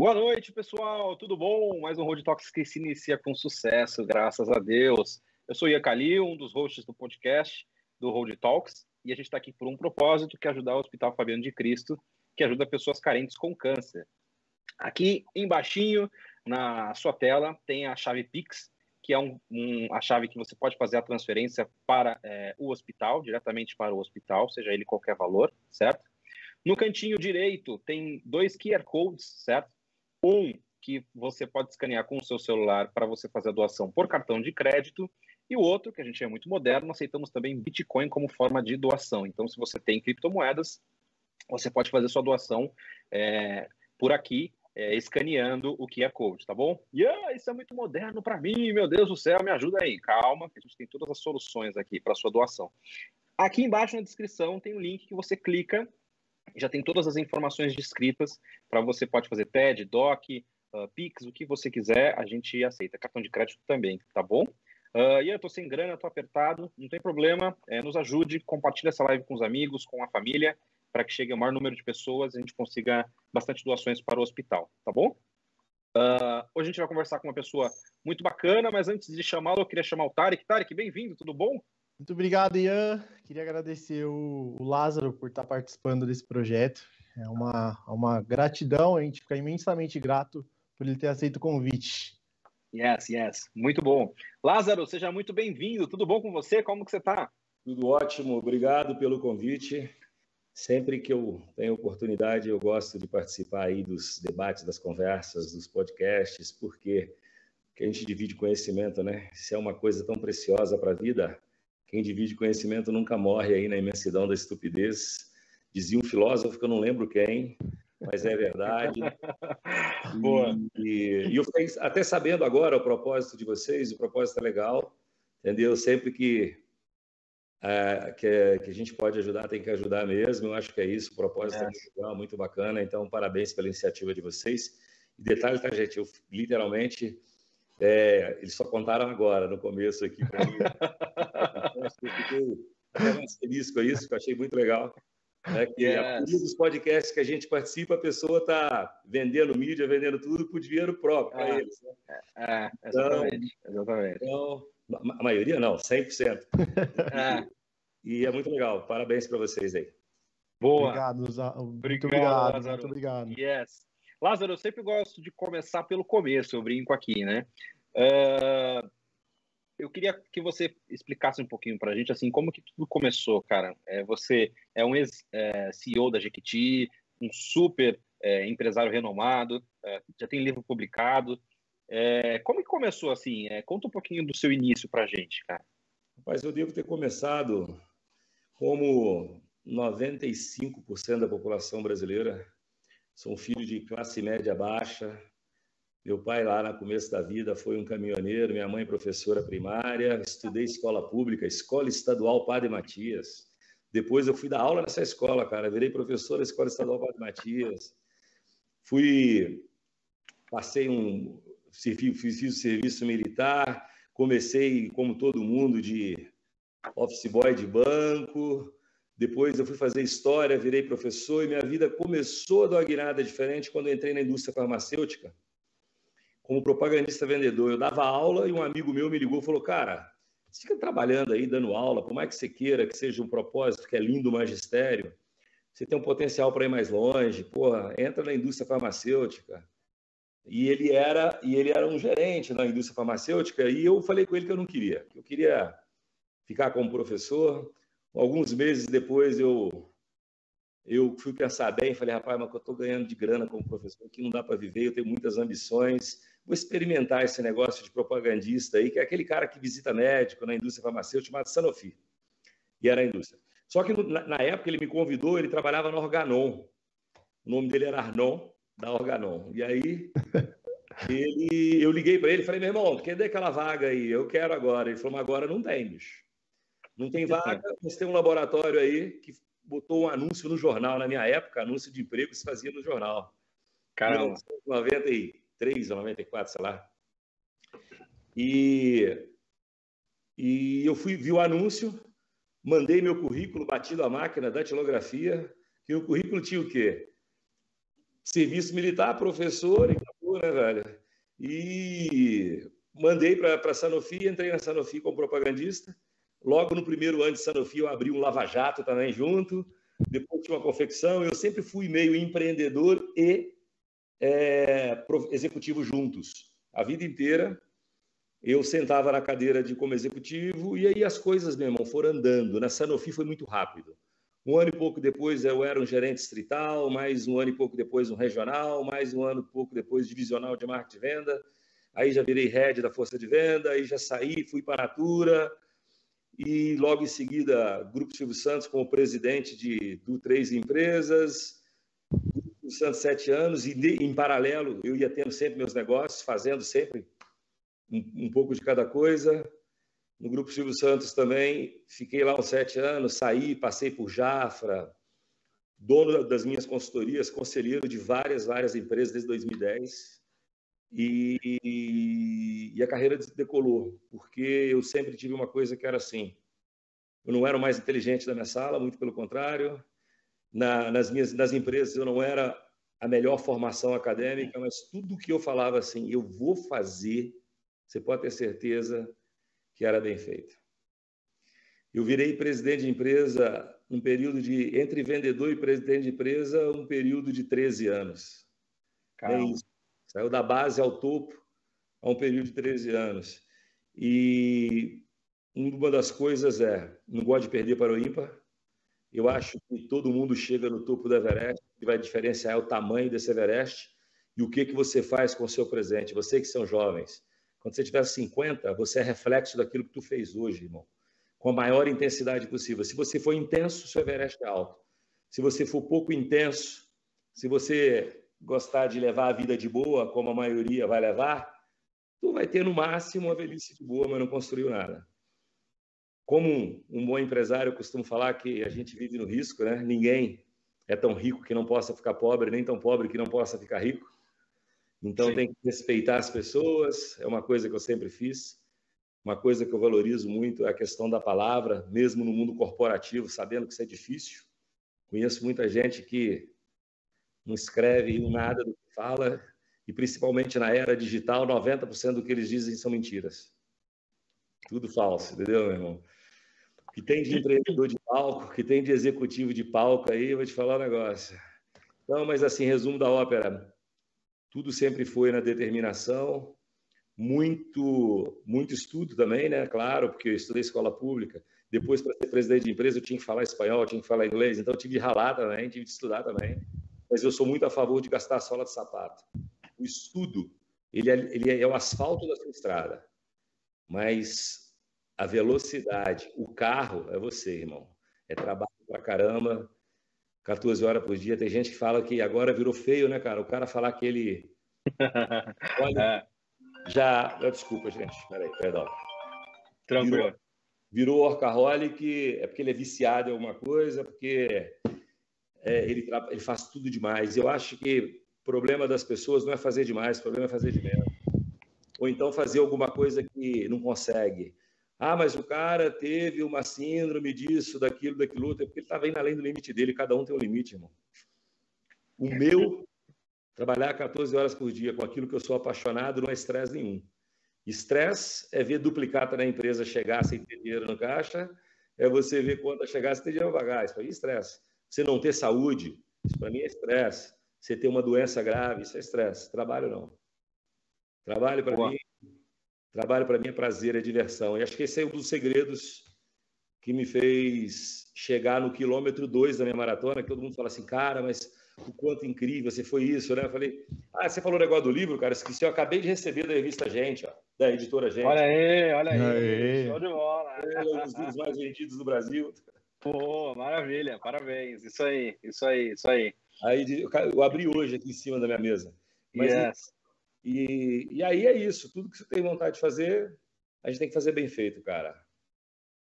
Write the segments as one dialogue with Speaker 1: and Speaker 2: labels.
Speaker 1: Boa noite, pessoal. Tudo bom? Mais um Road Talks que se inicia com sucesso, graças a Deus. Eu sou Ian Kalil, um dos hosts do podcast do Road Talks, e a gente está aqui por um propósito, que é ajudar o Hospital Fabiano de Cristo, que ajuda pessoas carentes com câncer. Aqui embaixinho, na sua tela, tem a chave Pix, que é a chave que você pode fazer a transferência para o hospital, diretamente para o hospital, seja ele qualquer valor, certo? No cantinho direito tem dois QR Codes, certo? Um que você pode escanear com o seu celular para você fazer a doação por cartão de crédito, e o outro, que a gente é muito moderno, aceitamos também Bitcoin como forma de doação. Então, se você tem criptomoedas, você pode fazer sua doação por aqui, escaneando o QR Code, tá bom? Isso é muito moderno para mim, meu Deus do céu, me ajuda aí. Calma, que a gente tem todas as soluções aqui para sua doação. Aqui embaixo na descrição tem um link que você clica, já tem todas as informações descritas para você pode fazer TED, DOC, Pix, o que você quiser, a gente aceita. Cartão de crédito também, tá bom? E eu tô sem grana, tô apertado, não tem problema, nos ajude, compartilha essa live com os amigos, com a família, para que chegue ao maior número de pessoas e a gente consiga bastante doações para o hospital, tá bom? Hoje a gente vai conversar com uma pessoa muito bacana, mas antes de chamá-lo, eu queria chamar o Tarek. Tarek, bem-vindo, tudo bom?
Speaker 2: Muito obrigado, Ian. Queria agradecer o Lázaro por estar participando desse projeto. É uma gratidão, a gente fica imensamente grato por ele ter aceito o convite.
Speaker 1: Yes. Muito bom. Lázaro, seja muito bem-vindo. Tudo bom com você? Como que você está?
Speaker 3: Tudo ótimo. Obrigado pelo convite. Sempre que eu tenho oportunidade, eu gosto de participar aí dos debates, das conversas, dos podcasts, porque a gente divide conhecimento, né? Se é uma coisa tão preciosa para a vida, quem divide conhecimento nunca morre aí na imensidão da estupidez. Dizia um filósofo que eu não lembro quem, mas é verdade.
Speaker 1: Boa.
Speaker 3: E eu fiquei até sabendo agora o propósito de vocês, o propósito é legal, entendeu? Sempre que a gente pode ajudar, tem que ajudar mesmo. Eu acho que é isso, o propósito é muito legal, muito bacana. Então, parabéns pela iniciativa de vocês. E detalhe, tá, gente? Eu literalmente... eles só contaram agora, no começo aqui para mim. Eu fiquei até mais feliz com isso, que eu achei muito legal. Que a maioria dos podcasts que a gente participa, a pessoa está vendendo mídia, vendendo tudo por dinheiro próprio para eles. Né?
Speaker 1: Exatamente.
Speaker 3: Então, a maioria não, 100%. E é muito legal. Parabéns para vocês aí.
Speaker 1: Boa.
Speaker 2: Muito obrigado, Lázaro. Muito obrigado.
Speaker 1: Yes. Lázaro, eu sempre gosto de começar pelo começo, eu brinco aqui, né? Eu queria que você explicasse um pouquinho para a gente, assim, como que tudo começou, cara. Você é um ex-CEO da Jequiti, um super empresário renomado, já tem livro publicado. Como que começou, assim? Conta um pouquinho do seu início para a gente, cara.
Speaker 3: Rapaz, eu devo ter começado como 95% da população brasileira. Sou um filho de classe média baixa. Meu pai, lá no começo da vida, foi um caminhoneiro, minha mãe, professora primária. Estudei escola pública, Escola Estadual Padre Matias. Depois eu fui dar aula nessa escola, cara. Virei professor da Escola Estadual Padre Matias. Fiz o serviço militar. Comecei, como todo mundo, de office boy de banco. Depois eu fui fazer história, virei professor e minha vida começou a dar uma guinada diferente quando eu entrei na indústria farmacêutica como propagandista vendedor. Eu dava aula e um amigo meu me ligou e falou: cara, você fica trabalhando aí, dando aula, por mais que você queira que seja um propósito, que é lindo o magistério, você tem um potencial para ir mais longe, porra, entra na indústria farmacêutica. E ele era um gerente na indústria farmacêutica e eu falei com ele que eu não queria. Eu queria ficar como professor. Alguns meses depois eu fui pensar bem, falei, rapaz, mas eu estou ganhando de grana como professor, aqui não dá para viver, eu tenho muitas ambições, vou experimentar esse negócio de propagandista aí, que é aquele cara que visita médico na indústria farmacêutica, chamado Sanofi, e era a indústria. Só que na época ele me convidou, ele trabalhava na Organon, o nome dele era Arnon, da Organon, e aí eu liguei para ele e falei, meu irmão, cadê aquela vaga aí? Eu quero agora. Ele falou, mas agora não tem, bicho. Não tem vaga, mas tem um laboratório aí que botou um anúncio no jornal. Na minha época, anúncio de emprego se fazia no jornal.
Speaker 1: Caramba.
Speaker 3: 1993 ou 94, sei lá. E eu vi o anúncio, mandei meu currículo batido à máquina da datilografia, e o currículo tinha o quê? serviço militar, professor, e acabou, né, velho? E mandei para a Sanofi, entrei na Sanofi como propagandista. Logo no primeiro ano de Sanofi, eu abri um lava-jato também junto. Depois tinha uma confecção. Eu sempre fui meio empreendedor e executivo juntos. A vida inteira, eu sentava na cadeira de como executivo e aí as coisas, meu irmão, foram andando. Na Sanofi foi muito rápido. Um ano e pouco depois eu era um gerente distrital, mais um ano e pouco depois um regional, mais um ano e pouco depois divisional de marketing e venda. Aí já virei head da força de venda, aí já saí, fui para a Natura e logo em seguida Grupo Silvio Santos como presidente do 3 empresas. Grupo Santos 7 anos e em paralelo eu ia tendo sempre meus negócios, fazendo sempre um pouco de cada coisa. No Grupo Silvio Santos também, fiquei lá uns 7 anos, saí, passei por Jafra, dono das minhas consultorias, conselheiro de várias empresas desde 2010. E a carreira decolou, porque eu sempre tive uma coisa que era assim, eu não era o mais inteligente da minha sala, muito pelo contrário. Nas empresas eu não era a melhor formação acadêmica, mas tudo que eu falava assim, eu vou fazer, você pode ter certeza que era bem feito. Eu virei presidente de empresa num período entre vendedor e presidente de empresa, um período de 13 anos. Nem isso. Saiu da base ao topo a um período de 13 anos. E uma das coisas não gosto de perder para o ímpar. Eu acho que todo mundo chega no topo do Everest, o que vai diferenciar é o tamanho desse Everest e o que você faz com o seu presente. Você que são jovens, quando você tiver 50, você é reflexo daquilo que tu fez hoje, irmão. Com a maior intensidade possível. Se você for intenso, seu Everest é alto. Se você for pouco intenso, se você gostar de levar a vida de boa, como a maioria vai levar, tu vai ter no máximo uma velhice de boa, mas não construiu nada. Como um bom empresário, eu costumo falar que a gente vive no risco, né? Ninguém é tão rico que não possa ficar pobre, nem tão pobre que não possa ficar rico. Então, tem que respeitar as pessoas, é uma coisa que eu sempre fiz. Uma coisa que eu valorizo muito é a questão da palavra, mesmo no mundo corporativo, sabendo que isso é difícil. Conheço muita gente que não escreve nada do que fala, e principalmente na era digital, 90% do que eles dizem são mentiras. Tudo falso, entendeu, meu irmão? Que tem de empreendedor de palco, que tem de executivo de palco aí, eu vou te falar um negócio. Então, mas assim, resumo da ópera, tudo sempre foi na determinação, muito estudo também, né? Claro, porque eu estudei escola pública. Depois, para ser presidente de empresa, eu tinha que falar espanhol, eu tinha que falar inglês, então eu tive de ralar também, tive de estudar também. Mas eu sou muito a favor de gastar a sola de sapato. O estudo, ele é o asfalto da sua estrada, mas a velocidade, o carro é você, irmão. É trabalho pra caramba, 14 horas por dia. Tem gente que fala que agora virou feio, né, cara? O cara falar que ele... Olha, desculpa, gente. Peraí, perdão.
Speaker 1: Tranquilo.
Speaker 3: Virou workaholic, é porque ele é viciado em alguma coisa, porque ele faz tudo demais. Eu acho que o problema das pessoas não é fazer demais, o problema é fazer de menos. Ou então fazer alguma coisa que não consegue. Ah, mas o cara teve uma síndrome disso, daquilo outro, é porque ele estava indo além do limite dele, cada um tem um limite, irmão. O meu, trabalhar 14 horas por dia com aquilo que eu sou apaixonado não é estresse nenhum. Estresse é ver duplicata na empresa chegar sem ter dinheiro no caixa, é você ver conta chegar sem ter dinheiro para pagar, isso para mim é estresse. Você não ter saúde, isso para mim é estresse. Você ter uma doença grave, isso é estresse. Trabalho não. Trabalho para mim é prazer, é diversão. E acho que esse é um dos segredos que me fez chegar no quilômetro 2 da minha maratona, que todo mundo fala assim, cara, mas o quanto incrível, você foi isso, né? Eu falei, você falou o negócio do livro, cara, esqueci, eu acabei de receber da revista Gente, ó, da editora Gente.
Speaker 1: Olha aí, show de bola.
Speaker 3: É um dos livros mais vendidos do Brasil.
Speaker 1: Pô, maravilha, parabéns, isso aí.
Speaker 3: Aí eu abri hoje aqui em cima da minha mesa. Mas,
Speaker 1: yes.
Speaker 3: E aí é isso, tudo que você tem vontade de fazer, a gente tem que fazer bem feito, cara.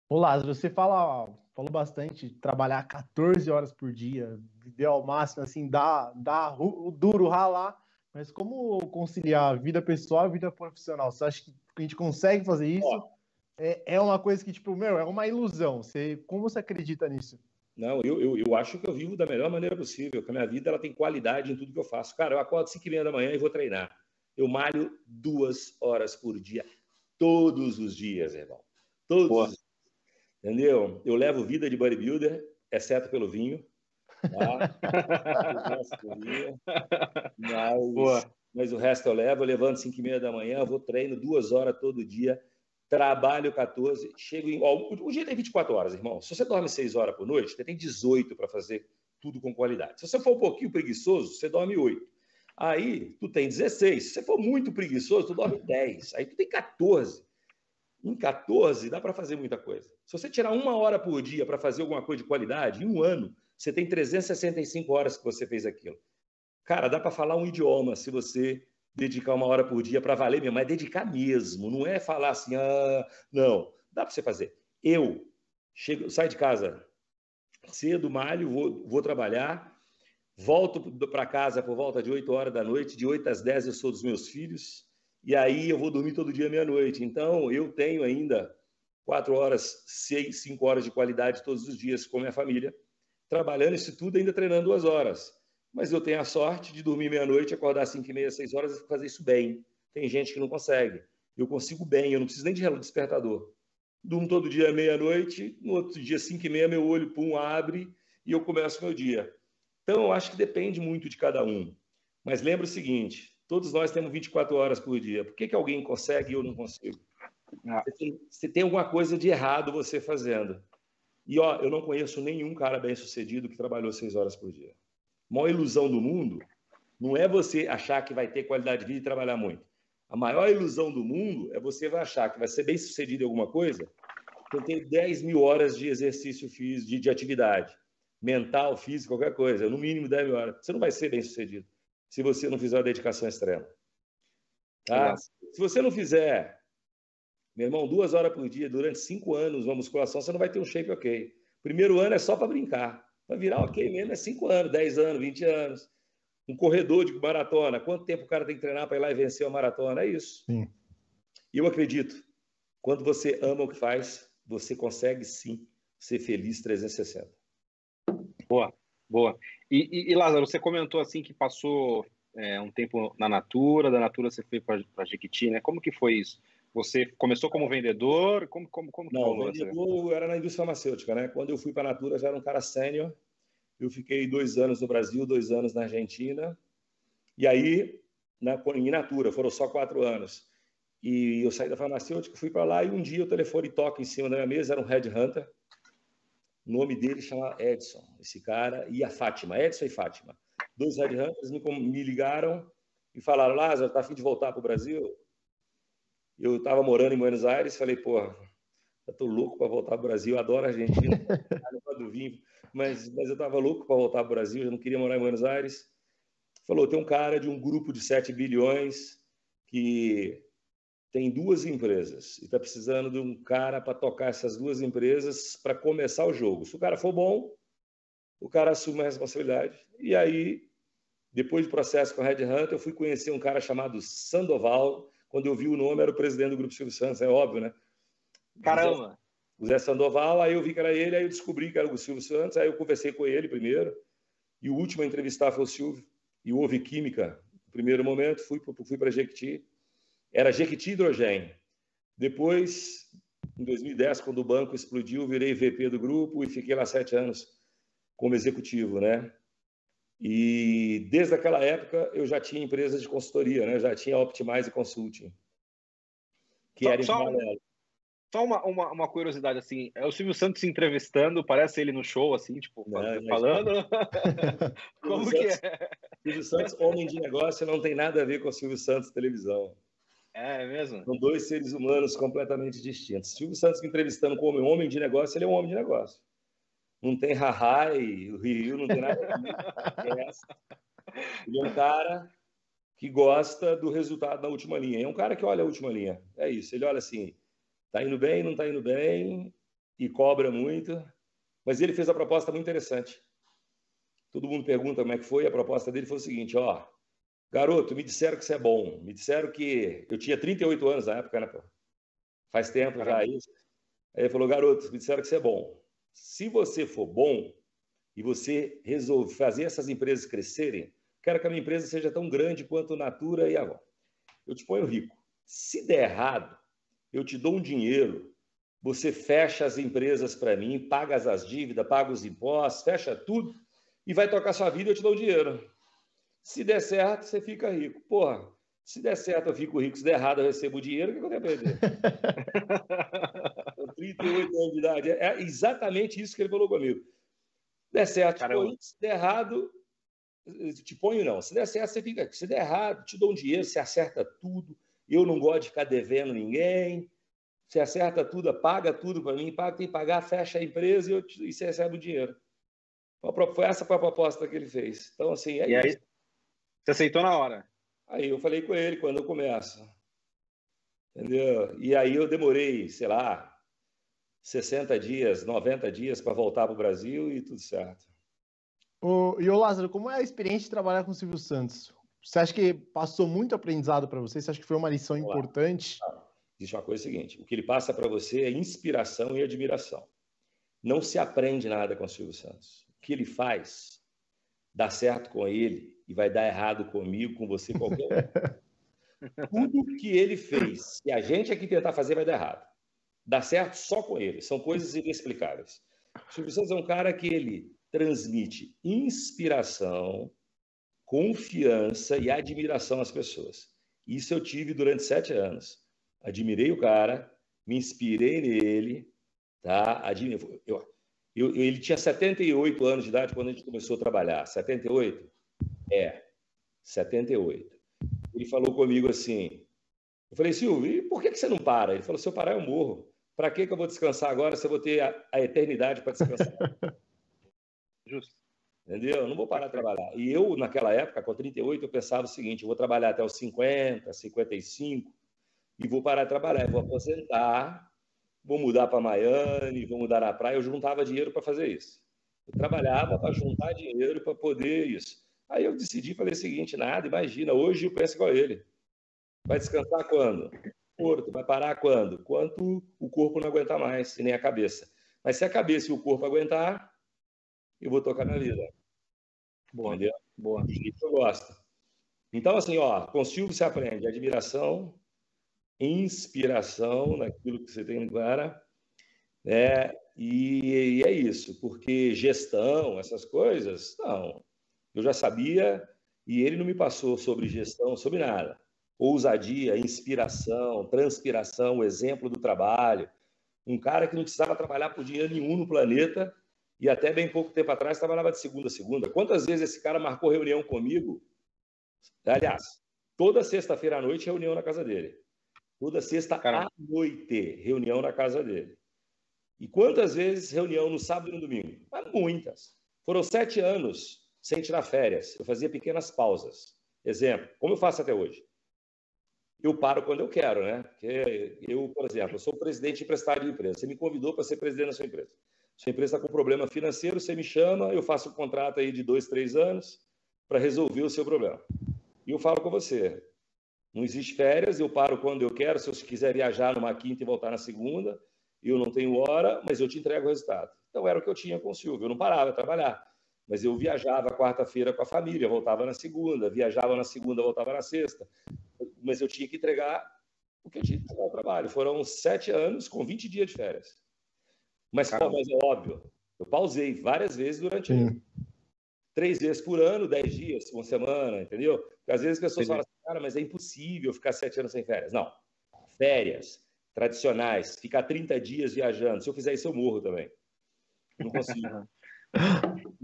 Speaker 2: Ô Lázaro, você falou bastante de trabalhar 14 horas por dia, viver ao máximo, assim, dar o duro, ralar, mas como conciliar a vida pessoal e a vida profissional? Você acha que a gente consegue fazer isso? É uma coisa que, tipo, é uma ilusão. Como você acredita nisso?
Speaker 3: Não, eu acho que eu vivo da melhor maneira possível, que a minha vida ela tem qualidade em tudo que eu faço. Cara, eu acordo 5h30 da manhã e vou treinar. Eu malho 2 horas por dia, todos os dias, irmão. Todos os dias. Entendeu? Eu levo vida de bodybuilder, exceto pelo vinho. Tá? Mas o resto eu levo. Eu levanto 5h30 da manhã, vou treino 2 horas todo dia. Trabalho 14, chego em... O dia tem 24 horas, irmão. Se você dorme 6 horas por noite, você tem 18 para fazer tudo com qualidade. Se você for um pouquinho preguiçoso, você dorme 8. Aí, tu tem 16. Se você for muito preguiçoso, tu dorme 10. Aí, tu tem 14. Em 14, dá para fazer muita coisa. Se você tirar 1 hora por dia para fazer alguma coisa de qualidade, em um ano, você tem 365 horas que você fez aquilo. Cara, dá para falar um idioma se você dedicar 1 hora por dia para valer mesmo, mas é dedicar mesmo, não é falar assim, não, dá para você fazer. Eu saio de casa cedo, malho, vou trabalhar, volto para casa por volta de 8 horas da noite, de 8 às 10 eu sou dos meus filhos, e aí eu vou dormir todo dia meia-noite. Então, eu tenho ainda 4 horas, 5 horas de qualidade todos os dias com minha família, trabalhando isso tudo, ainda treinando 2 horas. Mas eu tenho a sorte de dormir meia-noite, acordar às 5h30, 6 horas e fazer isso bem. Tem gente que não consegue. Eu consigo bem, eu não preciso nem de relógio despertador. Durmo todo dia meia-noite, no outro dia, 5h30, meu olho, abre e eu começo meu dia. Então, eu acho que depende muito de cada um. Mas lembra o seguinte, todos nós temos 24 horas por dia. Por que alguém consegue e eu não consigo? Você tem alguma coisa de errado você fazendo. E, eu não conheço nenhum cara bem-sucedido que trabalhou 6 horas por dia. A maior ilusão do mundo não é você achar que vai ter qualidade de vida e trabalhar muito. A maior ilusão do mundo é você achar que vai ser bem sucedido em alguma coisa que tem 10 mil horas de exercício físico, de atividade mental, física, qualquer coisa, no mínimo 10 mil horas. Você não vai ser bem sucedido se você não fizer uma dedicação extrema. Tá? Se você não fizer, meu irmão, 2 horas por dia, durante 5 anos, uma musculação, você não vai ter um shape ok. Primeiro ano é só para brincar. Para virar ok mesmo é 5 anos, 10 anos, 20 anos. Um corredor de maratona, quanto tempo o cara tem que treinar para ir lá e vencer uma maratona? É isso.
Speaker 2: Sim.
Speaker 3: E eu acredito, quando você ama o que faz, você consegue sim ser feliz 360.
Speaker 1: Boa, boa. E Lázaro, você comentou assim que passou um tempo na Natura, da Natura você foi para Jequiti, né? Como que foi isso? Você começou como vendedor? Como
Speaker 3: Não,
Speaker 1: rolou
Speaker 3: vendedor era na indústria farmacêutica, né? Quando eu fui para a Natura, já era um cara sênior. Eu fiquei 2 anos no Brasil, 2 anos na Argentina. E aí, em Natura, foram só 4 anos. E eu saí da farmacêutica, fui para lá e um dia o telefone toca em cima da minha mesa, era um headhunter. O nome dele chama Edson, esse cara, e a Fátima, Edson e Fátima. 2 headhunters me ligaram e falaram, Lázaro, tá a fim de voltar para o Brasil? Eu estava morando em Buenos Aires, falei, porra, eu tô louco para voltar para o Brasil, adoro a Argentina, do vinho, mas eu estava louco para voltar para o Brasil, eu não queria morar em Buenos Aires. Falou, tem um cara de um grupo de 7 bilhões que tem 2 empresas e está precisando de um cara para tocar essas 2 empresas para começar o jogo. Se o cara for bom, o cara assume a responsabilidade. E aí, depois do processo com a Red Hunter, eu fui conhecer um cara chamado Sandoval. Quando eu vi o nome, era o presidente do Grupo Silvio Santos, é óbvio, né?
Speaker 1: Caramba!
Speaker 3: O Zé Sandoval, aí eu vi que era ele, aí eu descobri que era o Silvio Santos, aí eu conversei com ele primeiro, e o último a entrevistar foi o Silvio, e houve química. No primeiro momento, fui para Jequiti, era Jequiti Hidrogênio. Depois, em 2010, quando o banco explodiu, virei VP do grupo e fiquei lá 7 anos como executivo, né? E desde aquela época eu já tinha empresas de consultoria, né? Já tinha Optimize Consulting, que era em paralelo.
Speaker 1: Só uma curiosidade, assim, é o Silvio Santos se entrevistando, parece ele no show, assim, tipo, falando. Como que é?
Speaker 3: Silvio Santos, homem de negócio, não tem nada a ver com o Silvio Santos televisão.
Speaker 1: É mesmo?
Speaker 3: São 2 seres humanos completamente distintos. Silvio Santos me entrevistando como homem de negócio, ele é um homem de negócio. Não tem Rahai, o Rio, não tem nada a ver. Ele é um cara que gosta do resultado da última linha. É um cara que olha a última linha. É isso. Ele olha assim, tá indo bem, não tá indo bem, e cobra muito. Mas ele fez a proposta muito interessante. Todo mundo pergunta como é que foi. A proposta dele foi o seguinte, garoto, me disseram que você é bom. Me disseram que... Eu tinha 38 anos na época, né, pô? Faz tempo já isso. Aí ele falou, garoto, me disseram que você é bom. Se você for bom, e você resolve fazer essas empresas crescerem, quero que a minha empresa seja tão grande quanto Natura e Avon. Eu te ponho rico. Se der errado, eu te dou um dinheiro, você fecha as empresas para mim, paga as dívidas, paga os impostos, fecha tudo e vai tocar sua vida e eu te dou o dinheiro. Se der certo, você fica rico. Porra, se der certo, eu fico rico. Se der errado, eu recebo o dinheiro. O que eu tenho a perder? Com 38 anos de idade. É exatamente isso que ele falou comigo. Se der certo, te ponho. Se der errado, te ponho não. Se der certo, você fica aqui. Se der errado, te dou um dinheiro, você acerta tudo. Eu não gosto de ficar devendo ninguém. Você acerta tudo, paga tudo para mim, paga, tem que pagar, fecha a empresa e você recebe o dinheiro. Essa foi a proposta que ele fez. Então, assim,
Speaker 1: e isso. Aí, você aceitou na hora?
Speaker 3: Aí eu falei com ele quando eu começo. Entendeu? E aí eu demorei, sei lá, 60 dias, 90 dias para voltar para o Brasil e tudo certo.
Speaker 2: E ô Lázaro, como é a experiência de trabalhar com o Silvio Santos? Você acha que passou muito aprendizado para você? Você acha que foi uma lição importante?
Speaker 3: Existe uma coisa seguinte, o que ele passa para você é inspiração e admiração. Não se aprende nada com o Silvio Santos. O que ele faz, dá certo com ele e vai dar errado comigo, com você, qualquer um. Tudo que ele fez, se a gente aqui tentar fazer, vai dar errado. Dá certo só com ele. São coisas inexplicáveis. O Silvio Santos é um cara que ele transmite inspiração, confiança e admiração às pessoas. Isso eu tive durante 7 anos. Admirei o cara, me inspirei nele, tá? Ele tinha 78 anos de idade quando a gente começou a trabalhar. 78? 78. Ele falou comigo assim, eu falei, Silvio, e por que você não para? Ele falou, se eu parar eu morro. Para que eu vou descansar agora se eu vou ter a eternidade para descansar?
Speaker 1: Justo.
Speaker 3: Entendeu? Eu não vou parar de trabalhar. E eu, naquela época, com 38, eu pensava o seguinte, eu vou trabalhar até os 50, 55 e vou parar de trabalhar. Eu vou aposentar, vou mudar para Miami, vou mudar na praia. Eu juntava dinheiro para fazer isso. Eu trabalhava para juntar dinheiro para poder isso. Aí eu decidi, falei o seguinte, nada, imagina, hoje eu penso igual ele. Vai descansar quando? Morto. Vai parar quando? Quando o corpo não aguentar mais, e nem a cabeça. Mas se a cabeça e o corpo aguentar, eu vou tocar na vida.
Speaker 1: Boa.
Speaker 3: Entendeu?
Speaker 1: Boa.
Speaker 3: E isso eu gosto. Então, assim, com o Silvio você aprende admiração, inspiração naquilo que você tem agora, né? E é isso, porque gestão, essas coisas, não. Eu já sabia e ele não me passou sobre gestão, sobre nada. Ousadia, inspiração, transpiração, o exemplo do trabalho. Um cara que não precisava trabalhar por dinheiro nenhum no planeta e até bem pouco tempo atrás trabalhava de segunda a segunda. Quantas vezes esse cara marcou reunião comigo? Aliás, toda sexta-feira à noite, reunião na casa dele. Toda sexta à noite, reunião na casa dele. E quantas vezes reunião no sábado e no domingo? Muitas. Foram 7 anos sem tirar férias. Eu fazia pequenas pausas. Exemplo, como eu faço até hoje? Eu paro quando eu quero, né? Porque eu, por exemplo, eu sou presidente empresário de empresa. Você me convidou para ser presidente da sua empresa. Sua empresa está com problema financeiro, você me chama, eu faço um contrato aí de 2, 3 anos para resolver o seu problema. E eu falo com você. Não existe férias, eu paro quando eu quero. Se eu quiser viajar numa quinta e voltar na segunda, eu não tenho hora, mas eu te entrego o resultado. Então era o que eu tinha com o Silvio. Eu não parava de trabalhar. Mas eu viajava quarta-feira com a família, voltava na segunda, viajava na segunda, voltava na sexta. Mas eu tinha que entregar o que eu tinha que entregar ao trabalho. Foram 7 anos com 20 dias de férias. Mas é óbvio, eu pausei várias vezes durante o ano. 3 vezes por ano, 10 dias, uma semana, entendeu? Porque às vezes as pessoas falam assim, cara, mas é impossível ficar 7 anos sem férias. Não. Férias tradicionais, ficar 30 dias viajando. Se eu fizer isso, eu morro também. Não consigo.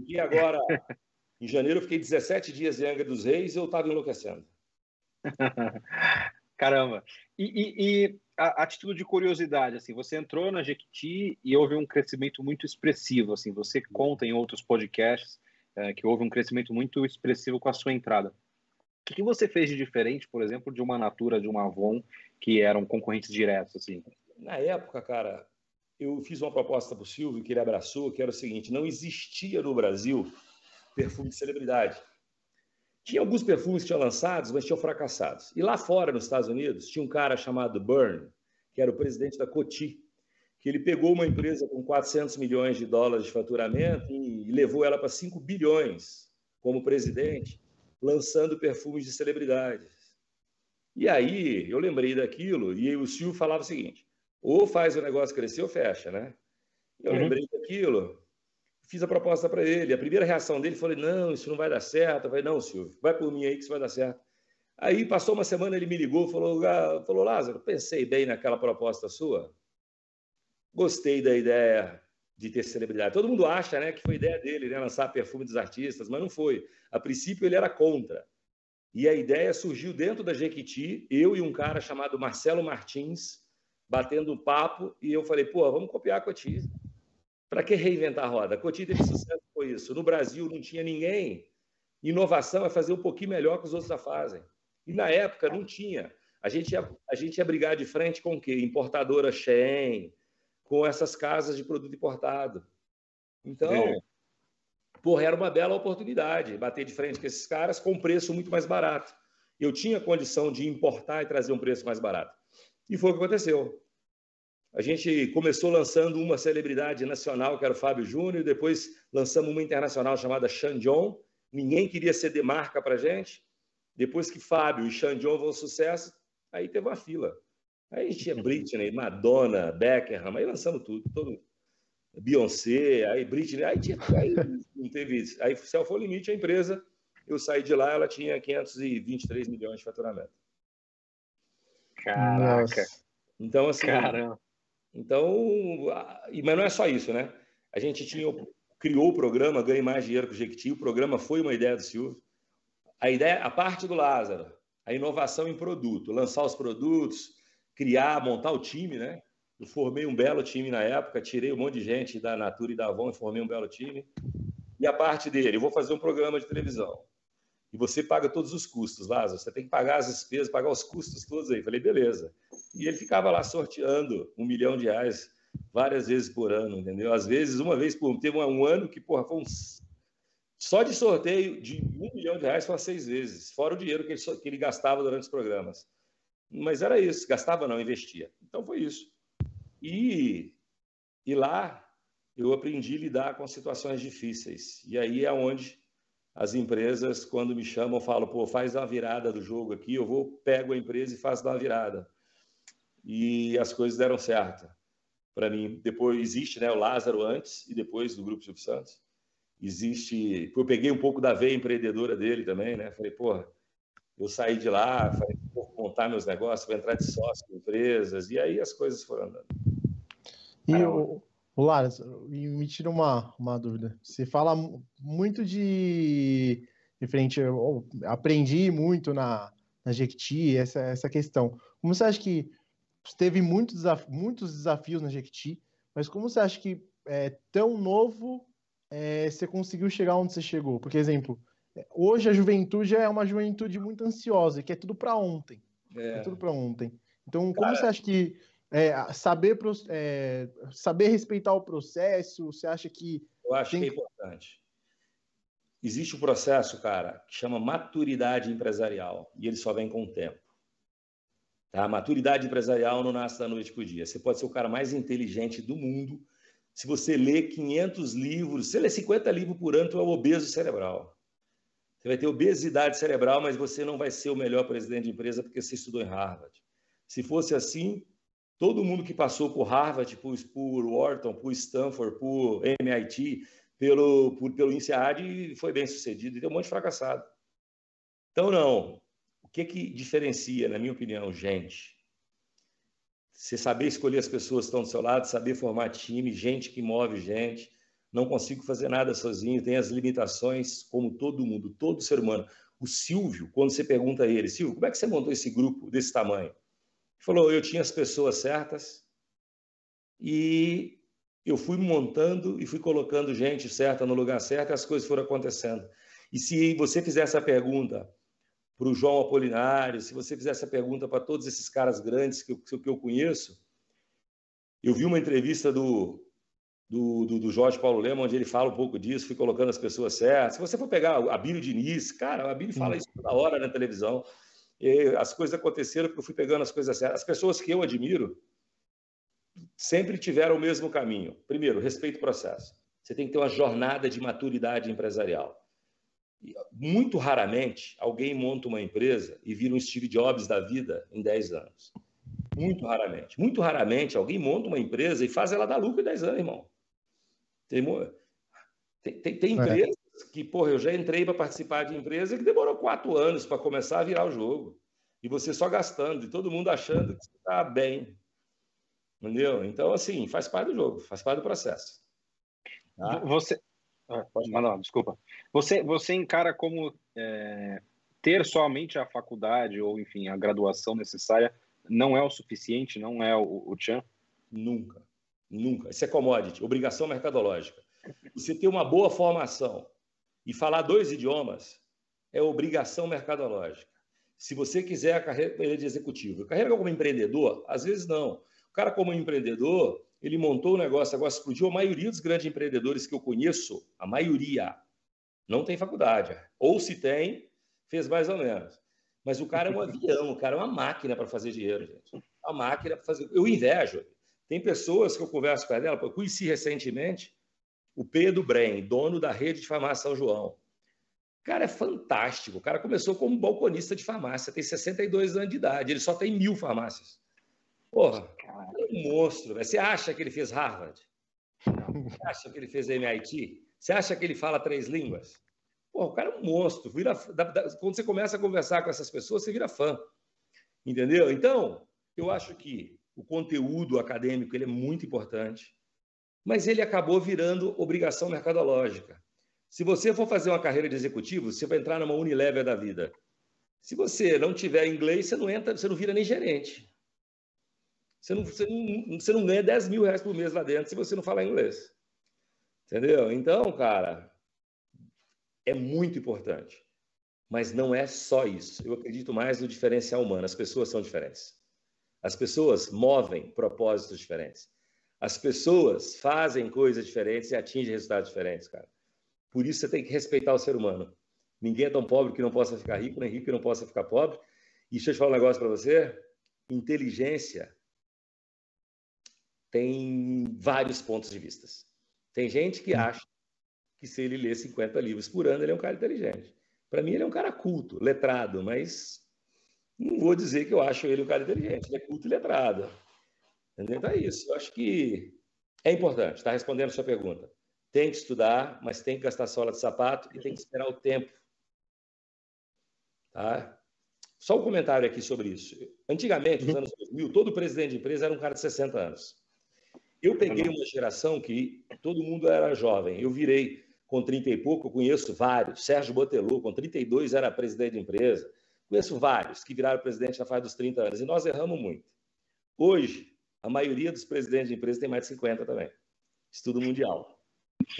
Speaker 3: E agora, em janeiro, eu fiquei 17 dias em Angra dos Reis e eu estava enlouquecendo.
Speaker 1: Caramba. E a título de curiosidade, assim, você entrou na Jequiti e houve um crescimento muito expressivo, assim, você conta em outros podcasts que houve um crescimento muito expressivo com a sua entrada. O que você fez de diferente, por exemplo, de uma Natura, de uma Avon, que eram concorrentes diretos, assim?
Speaker 3: Na época, cara, eu fiz uma proposta para o Silvio, que ele abraçou, que era o seguinte, não existia no Brasil perfume de celebridade. Tinha alguns perfumes que tinham lançados, mas tinham fracassados. E lá fora, nos Estados Unidos, tinha um cara chamado Byrne, que era o presidente da Coty, que ele pegou uma empresa com 400 milhões de dólares de faturamento e levou ela para 5 bilhões como presidente, lançando perfumes de celebridades. E aí eu lembrei daquilo e o Silvio falava o seguinte, ou faz o negócio crescer ou fecha, né? Eu lembrei daquilo, fiz a proposta para ele. A primeira reação dele foi, não, isso não vai dar certo. Eu falei, não, Silvio, vai por mim aí que isso vai dar certo. Aí passou uma semana, ele me ligou, falou, Lázaro, pensei bem naquela proposta sua, gostei da ideia de ter celebridade. Todo mundo acha, né, que foi ideia dele, né, lançar perfume dos artistas, mas não foi. A princípio ele era contra. E a ideia surgiu dentro da Jequiti, eu e um cara chamado Marcelo Martins, batendo um papo, e eu falei, pô, vamos copiar a Coty. Para que reinventar a roda? A Coty teve sucesso com isso. No Brasil não tinha ninguém. Inovação é fazer um pouquinho melhor que os outros já fazem. E na época não tinha. A gente ia brigar de frente com o quê? Importadora Shein, com essas casas de produto importado. Então, porra, era uma bela oportunidade bater de frente com esses caras com um preço muito mais barato. Eu tinha condição de importar e trazer um preço mais barato. E foi o que aconteceu. A gente começou lançando uma celebridade nacional, que era o Fábio Júnior, e depois lançamos uma internacional chamada Xandion. Ninguém queria ceder marca para a gente. Depois que Fábio e Xandion vão sucesso, aí teve uma fila. Aí a gente tinha Britney, Madonna, Beckham, aí lançamos tudo. Beyoncé, aí Britney, aí não teve isso. Aí Céu foi o limite, a empresa, eu saí de lá, ela tinha 523 milhões de faturamento.
Speaker 1: Caraca.
Speaker 3: Então, assim...
Speaker 1: Caramba.
Speaker 3: Então, mas não é só isso, né? A gente criou o programa Ganhe Mais Dinheiro com o Jequiti, o programa foi uma ideia do Silvio. A parte do Lázaro, a inovação em produto, lançar os produtos, montar o time, né? Eu formei um belo time na época, tirei um monte de gente da Natura e da Avon e formei um belo time. E a parte dele, eu vou fazer um programa de televisão. E você paga todos os custos, Lázaro. Você tem que pagar as despesas, pagar os custos todos aí. Falei, beleza. E ele ficava lá sorteando R$1 milhão várias vezes por ano, entendeu? Às vezes, uma vez por ano. Teve um ano que, porra, foi só de sorteio de R$1 milhão foi 6 vezes, fora o dinheiro que ele gastava durante os programas. Mas era isso, gastava não, investia. Então foi isso. E lá eu aprendi a lidar com situações difíceis. E aí é onde as empresas, quando me chamam, falam, pô, faz uma virada do jogo aqui, pego a empresa e faço uma virada. E as coisas deram certo para mim. Depois existe, né, o Lázaro antes e depois do Grupo Silvio Santos. Eu peguei um pouco da veia empreendedora dele também, né? Falei, porra, eu saí de lá, falei, vou montar meus negócios, vou entrar de sócio em empresas, e aí as coisas foram andando.
Speaker 2: E o Laras, me tira uma dúvida. Você fala muito de frente, eu aprendi muito na Jequiti, essa questão. Como você acha que teve muitos desafios na Jequiti, mas como você acha que tão novo você conseguiu chegar onde você chegou? Por exemplo, hoje a juventude é uma juventude muito ansiosa, que é tudo para ontem. É tudo para ontem. Então, como você acha que saber respeitar o processo, você acha que...
Speaker 3: Eu acho que é importante. Existe um processo, cara, que chama maturidade empresarial, e ele só vem com o tempo. Tá? A maturidade empresarial não nasce da noite para o dia. Você pode ser o cara mais inteligente do mundo. Se você lê 500 livros, se você lê 50 livros por ano, tu é obeso cerebral. Você vai ter obesidade cerebral, mas você não vai ser o melhor presidente de empresa porque você estudou em Harvard. Se fosse assim, todo mundo que passou por Harvard, por Wharton, por Stanford, por MIT, pelo INSEAD, foi bem sucedido. E tem um monte de fracassado. Então, não. O que diferencia, na minha opinião, gente? Você saber escolher as pessoas que estão do seu lado, saber formar time, gente que move gente. Não consigo fazer nada sozinho, tem as limitações, como todo mundo, todo ser humano. O Silvio, quando você pergunta a ele, Silvio, como é que você montou esse grupo desse tamanho? Ele falou, eu tinha as pessoas certas e eu fui montando e fui colocando gente certa no lugar certo e as coisas foram acontecendo. E se você fizer essa pergunta para o João Apolinário, se você fizer essa pergunta para todos esses caras grandes que eu conheço, eu vi uma entrevista do Jorge Paulo Lema, onde ele fala um pouco disso, fui colocando as pessoas certas. Se você for pegar a Abílio Diniz, cara, a Abílio fala isso toda hora na televisão. E as coisas aconteceram porque eu fui pegando as coisas certas. As pessoas que eu admiro, sempre tiveram o mesmo caminho. Primeiro, respeito ao processo. Você tem que ter uma jornada de maturidade empresarial. Muito raramente, alguém monta uma empresa e vira um Steve Jobs da vida em 10 anos. Muito raramente. Muito raramente, alguém monta uma empresa e faz ela dar lucro em 10 anos, irmão. Tem empresas que, porra, eu já entrei para participar de empresa que demorou 4 anos para começar a virar o jogo. E você só gastando, e todo mundo achando que você está bem. Entendeu? Então, assim, faz parte do jogo, faz parte do processo. Tá?
Speaker 1: Não, desculpa. Você encara como ter somente a faculdade ou, enfim, a graduação necessária não é o suficiente, não é o tchan?
Speaker 3: Nunca. Nunca. Isso é commodity, obrigação mercadológica. Você ter uma boa formação e falar 2 idiomas é obrigação mercadológica. Se você quiser a carreira de executivo, a carreira como empreendedor, às vezes não. O cara como empreendedor, ele montou um negócio, agora explodiu. A maioria dos grandes empreendedores que eu conheço, a maioria, não tem faculdade. Ou se tem, fez mais ou menos. Mas o cara é um avião, o cara é uma máquina para fazer dinheiro, gente. Uma máquina para fazer... Eu invejo. Tem pessoas que eu converso com ela, eu conheci recentemente o Pedro Brem, dono da rede de farmácia São João. O cara é fantástico. O cara começou como balconista de farmácia, tem 62 anos de idade, ele só tem 1.000 farmácias. Porra, é um monstro. Você acha que ele fez Harvard? Você acha que ele fez MIT? Você acha que ele fala 3 línguas? Porra, o cara é um monstro. Quando você começa a conversar com essas pessoas, você vira fã. Entendeu? Então, eu acho que o conteúdo acadêmico ele é muito importante, mas ele acabou virando obrigação mercadológica. Se você for fazer uma carreira de executivo, você vai entrar numa Unilever da vida. Se você não tiver inglês, você não entra, você não vira nem gerente. Você não ganha 10 mil reais por mês lá dentro se você não falar inglês. Entendeu? Então, cara, é muito importante. Mas não é só isso. Eu acredito mais no diferencial humano. As pessoas são diferentes. As pessoas movem propósitos diferentes. As pessoas fazem coisas diferentes e atingem resultados diferentes, cara. Por isso você tem que respeitar o ser humano. Ninguém é tão pobre que não possa ficar rico, nem rico que não possa ficar pobre. E deixa eu te falar um negócio para você. Inteligência tem vários pontos de vista. Tem gente que acha que se ele lê 50 livros por ano, ele é um cara inteligente. Para mim, ele é um cara culto, letrado, mas não vou dizer que eu acho ele um cara inteligente. Ele é culto e letrado. Entendeu? Então é isso. Eu acho que é importante. Está respondendo a sua pergunta. Tem que estudar, mas tem que gastar sola de sapato e tem que esperar o tempo. Tá? Só um comentário aqui sobre isso. Antigamente, nos anos 2000, todo presidente de empresa era um cara de 60 anos. Eu peguei uma geração que todo mundo era jovem. Eu virei com 30 e pouco, eu conheço vários. Sérgio Botelho, com 32, era presidente de empresa. Conheço vários que viraram presidente na fase dos 30 anos. E nós erramos muito. Hoje, a maioria dos presidentes de empresa tem mais de 50 também. Estudo mundial.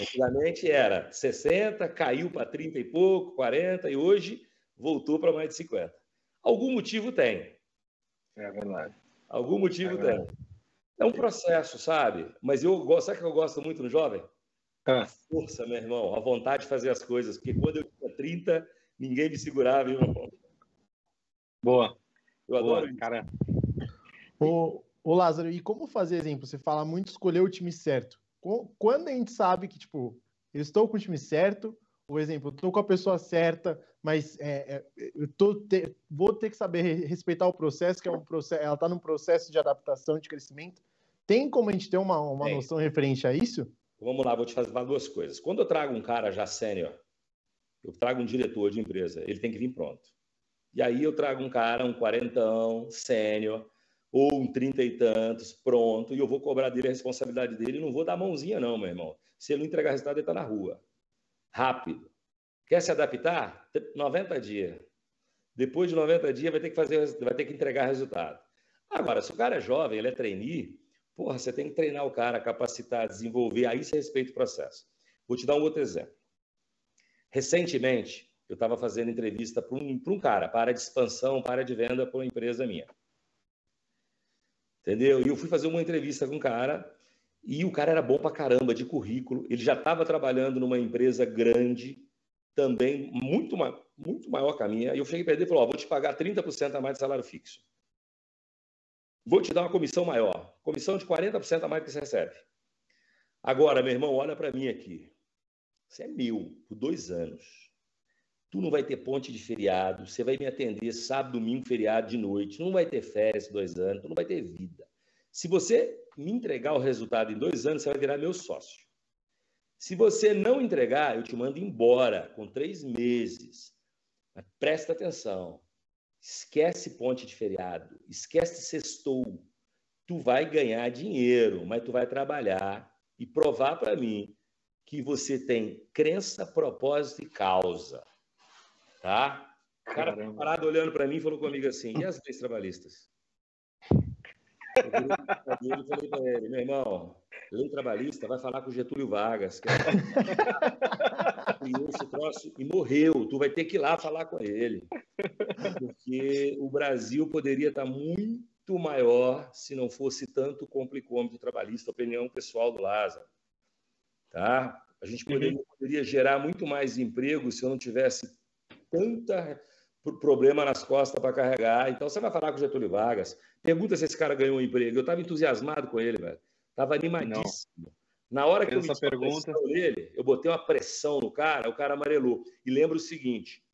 Speaker 3: Antigamente era 60, caiu para 30 e pouco, 40, e hoje voltou para mais de 50. Algum motivo tem.
Speaker 1: É verdade.
Speaker 3: Algum motivo tem. É um processo, sabe? Mas sabe o que eu gosto muito no jovem? A força, meu irmão, a vontade de fazer as coisas. Porque quando eu tinha 30, ninguém me segurava, irmão.
Speaker 1: Boa.
Speaker 3: Eu adoro isso.
Speaker 1: Cara.
Speaker 2: Ô Lázaro, e como fazer, exemplo? Você fala muito escolher o time certo. Quando a gente sabe que, tipo, eu estou com o time certo, por exemplo, eu estou com a pessoa certa, mas vou ter que saber respeitar o processo, que é um processo, ela está num processo de adaptação, de crescimento. Tem como a gente ter uma noção referente a isso?
Speaker 3: Vamos lá, vou te falar 2 coisas. Quando eu trago um cara já sênior, eu trago um diretor de empresa, ele tem que vir pronto. E aí eu trago um cara, um 40ão, sênior, ou um 30 e tantos, pronto, e eu vou cobrar dele a responsabilidade dele, não vou dar mãozinha não, meu irmão. Se ele não entregar resultado, ele está na rua. Rápido. Quer se adaptar? 90 dias. Depois de 90 dias vai ter que entregar resultado. Agora, se o cara é jovem, ele é trainee, porra, você tem que treinar o cara, capacitar, desenvolver, aí você respeita o processo. Vou te dar um outro exemplo. Recentemente, eu estava fazendo entrevista para um cara, para área de expansão, para área de venda para uma empresa minha. Entendeu? E eu fui fazer uma entrevista com um cara e o cara era bom pra caramba de currículo. Ele já estava trabalhando numa empresa grande, também muito maior que a minha. E eu cheguei para ele e falei, vou te pagar 30% a mais de salário fixo. vou te dar uma comissão maior. Comissão de 40% a mais que você recebe. Agora, meu irmão, olha para mim aqui. Isso é meu, por 2 anos. Tu não vai ter ponte de feriado, você vai me atender sábado, domingo, feriado de noite, não vai ter férias 2 anos, tu não vai ter vida. Se você me entregar o resultado em 2 anos, você vai virar meu sócio. Se você não entregar, eu te mando embora com 3 meses. Mas presta atenção. Esquece ponte de feriado, esquece sextou. Tu vai ganhar dinheiro, mas tu vai trabalhar e provar para mim que você tem crença, propósito e causa. Tá? O cara ficou parado olhando para mim e falou comigo assim, e as leis trabalhistas? Eu falei para ele, meu irmão, lei trabalhista vai falar com o Getúlio Vargas, que criou esse troço e morreu. Tu vai ter que ir lá falar com ele. Porque o Brasil poderia estar muito maior se não fosse tanto complicômetro trabalhista, opinião pessoal do Lázaro. Tá? A gente poderia gerar muito mais emprego se eu não tivesse tanta problema nas costas para carregar. Então, você vai falar com o Getúlio Vargas, pergunta se esse cara ganhou um emprego. Eu estava entusiasmado com ele, velho. Estava animadíssimo. Não. Na hora que eu meti a pressão nele, eu botei uma pressão no cara, o cara amarelou. E lembra o seguinte,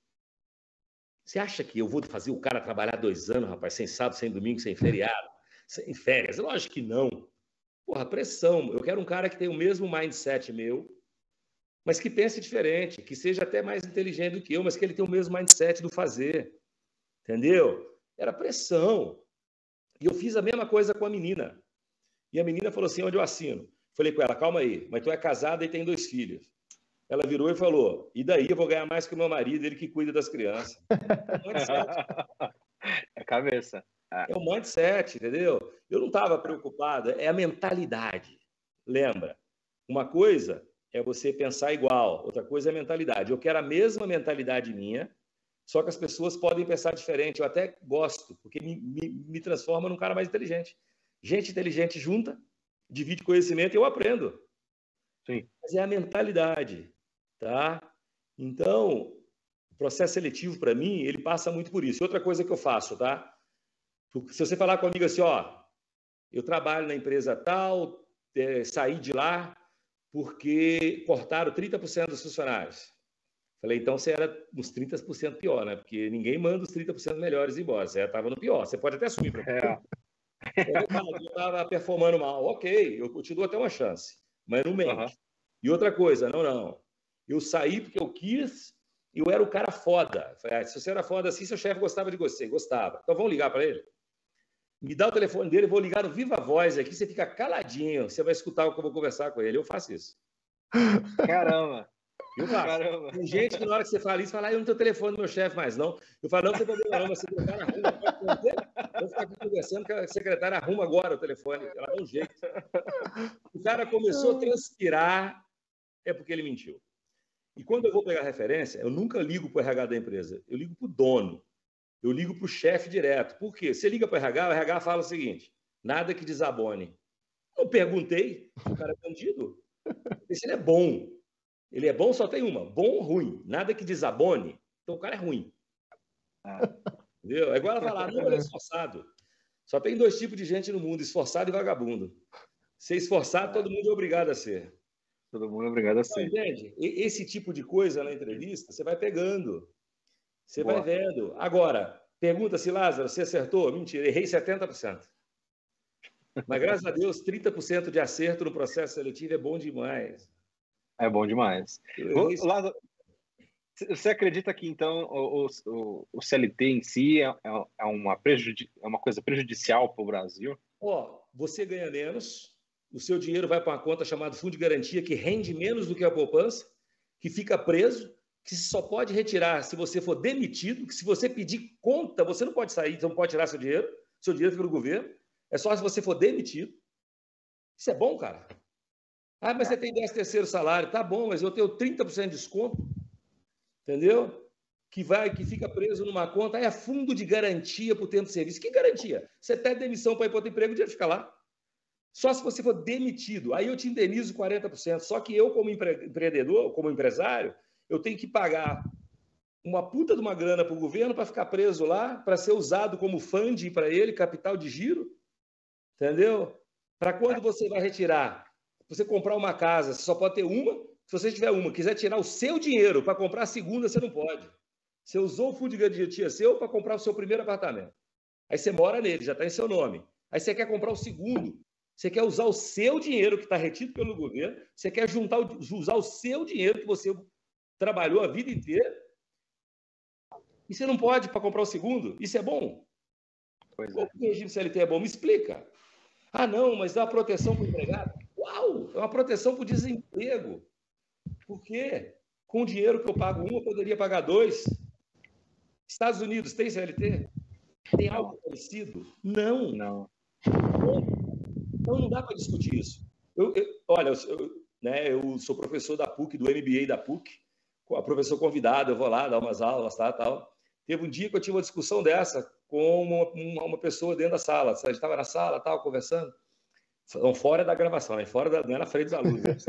Speaker 3: você acha que eu vou fazer o cara trabalhar 2 anos, rapaz, sem sábado, sem domingo, sem feriado, sem férias? Lógico que não. Porra, pressão. Eu quero um cara que tenha o mesmo mindset meu, mas que pense diferente, que seja até mais inteligente do que eu, mas que ele tenha o mesmo mindset do fazer. Entendeu? Era pressão. E eu fiz a mesma coisa com a menina. E a menina falou assim, onde eu assino? Falei com ela, calma aí, mas tu é casada e tem 2 filhos. Ela virou e falou, e daí eu vou ganhar mais que o meu marido, ele que cuida das crianças.
Speaker 1: É cabeça.
Speaker 3: É o mindset, entendeu? Eu não estava preocupado, é a mentalidade. Lembra? Uma coisa é você pensar igual, outra coisa é a mentalidade. Eu quero a mesma mentalidade minha, só que as pessoas podem pensar diferente. Eu até gosto, porque me transforma num cara mais inteligente. Gente inteligente junta, divide conhecimento e eu aprendo.
Speaker 1: Sim.
Speaker 3: Mas é a mentalidade, tá? Então, o processo seletivo, para mim, ele passa muito por isso. Outra coisa que eu faço, tá? Se você falar comigo assim, ó, eu trabalho na empresa tal, saí de lá porque cortaram 30% dos funcionários. Falei, então você era uns 30% pior, né? Porque ninguém manda os 30% melhores embora. Você estava no pior. Você pode até assumir para mim. Eu estava performando mal. Ok, eu te dou até uma chance, mas não mente. E outra coisa, não. Eu saí porque eu quis, eu era o cara foda. Falei, se você era foda assim, seu chefe gostava de você. Gostava. Então vamos ligar para ele? Me dá o telefone dele, eu vou ligar no Viva Voz aqui, você fica caladinho, você vai escutar o que eu vou conversar com ele. Eu faço isso.
Speaker 1: Caramba!
Speaker 3: Eu faço. Caramba. Tem gente que na hora que você fala isso, fala, eu não tenho o telefone do meu chefe mais, não. Eu falo, não tem problema não, mas a secretária arruma. Vou ficar aqui conversando que a secretária arruma agora o telefone. Ela dá um jeito. O cara começou a transpirar, é porque ele mentiu. E quando eu vou pegar referência, eu nunca ligo para o RH da empresa, eu ligo para o dono. Eu ligo para o chefe direto. Por quê? Você liga para o RH fala o seguinte, nada que desabone. Eu perguntei se o cara é bandido. Se ele é bom. Ele é bom, só tem uma. Bom ou ruim. Nada que desabone. Então o cara é ruim. Entendeu? Agora falar, não, ele é esforçado. Só tem 2 tipos de gente no mundo, esforçado e vagabundo. Ser esforçado, todo mundo é obrigado a ser.
Speaker 1: Todo mundo é obrigado a ser.
Speaker 3: Entende? Esse tipo de coisa na entrevista, você vai pegando. Você vai vendo. Agora, pergunta se, Lázaro, você acertou? Mentira, errei 70%. Mas, graças a Deus, 30% de acerto no processo seletivo é bom demais.
Speaker 1: É bom demais. Lázaro, você acredita que, então, o CLT em si é uma coisa prejudicial para o Brasil?
Speaker 3: Você ganha menos, o seu dinheiro vai para uma conta chamada fundo de garantia, que rende menos do que a poupança, que fica preso, que só pode retirar se você for demitido, que se você pedir conta, você não pode sair, você não pode tirar seu dinheiro fica no governo, é só se você for demitido. Isso é bom, cara. Ah, mas você tem 10º salário, tá bom, mas eu tenho 30% de desconto, entendeu? Que fica preso numa conta, é fundo de garantia por tempo de serviço. Que garantia? Você pede demissão para ir para outro emprego, o dinheiro fica lá. Só se você for demitido, aí eu te indenizo 40%. Só que eu, como empreendedor, como empresário, eu tenho que pagar uma puta de uma grana para o governo para ficar preso lá, para ser usado como funding para ele, capital de giro. Entendeu? Para quando você vai retirar? Você comprar uma casa, você só pode ter uma. Se você tiver uma, quiser tirar o seu dinheiro para comprar a segunda, você não pode. Você usou o fundo de garantia seu para comprar o seu primeiro apartamento. Aí você mora nele, já está em seu nome. Aí você quer comprar o segundo. Você quer usar o seu dinheiro que está retido pelo governo. Você quer usar o seu dinheiro que você trabalhou a vida inteira. E você não pode para comprar o segundo? Isso é bom?
Speaker 1: Pois
Speaker 3: Como
Speaker 1: é.
Speaker 3: o regime CLT é bom? Me explica. Ah, não, mas dá uma proteção para o empregado. Uau! É uma proteção para o desemprego. Por quê? Com o dinheiro que eu pago um, eu poderia pagar dois. Estados Unidos tem CLT? Tem algo parecido? Não.
Speaker 1: Não.
Speaker 3: Então não dá para discutir isso. Olha, eu sou professor da PUC, do MBA da PUC, a professor convidado, eu vou lá dar umas aulas, tal. Teve um dia que eu tive uma discussão dessa com uma pessoa dentro da sala. A gente estava na sala, tal, conversando. Fora da gravação, né? Não é na frente dos alunos.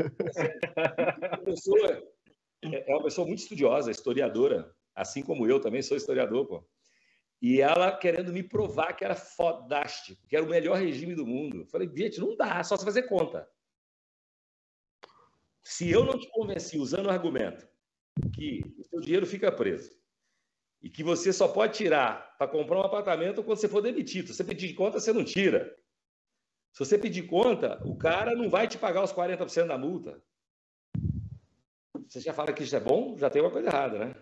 Speaker 3: A pessoa é uma pessoa muito estudiosa, historiadora, assim como eu também sou historiador, pô. E ela querendo me provar que era fodástico, que era o melhor regime do mundo. Eu falei, gente, não dá, só se fazer conta. Se eu não te convenci usando o argumento que o seu dinheiro fica preso e que você só pode tirar para comprar um apartamento quando você for demitido. Se você pedir conta, você não tira. Se você pedir conta, o cara não vai te pagar os 40% da multa. Você já fala que isso é bom, já tem uma coisa errada, né?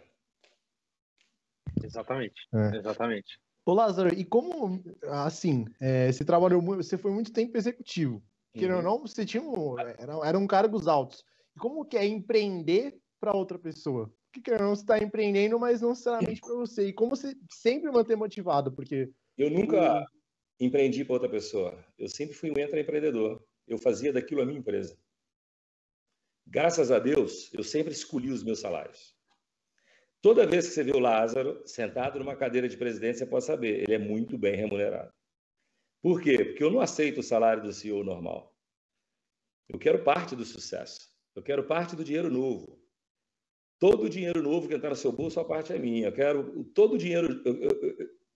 Speaker 1: Exatamente.
Speaker 2: É.
Speaker 1: Exatamente.
Speaker 2: Ô, Lázaro, e como, assim, você trabalhou muito, você foi muito tempo executivo. Querendo ou não, você tinha eram cargos altos. E como que é empreender para outra pessoa? Porque, querendo ou não, você está empreendendo, mas não necessariamente para você. E como você sempre manter motivado? Porque
Speaker 3: eu nunca empreendi para outra pessoa. Eu sempre fui um intraempreendedor. Eu fazia daquilo a minha empresa. Graças a Deus, eu sempre escolhi os meus salários. Toda vez que você vê o Lázaro sentado numa cadeira de presidente, você pode saber, ele é muito bem remunerado. Por quê? Porque eu não aceito o salário do CEO normal. Eu quero parte do sucesso. Eu quero parte do dinheiro novo. Todo o dinheiro novo que entrar no seu bolso, a parte é minha. Eu quero todo o dinheiro.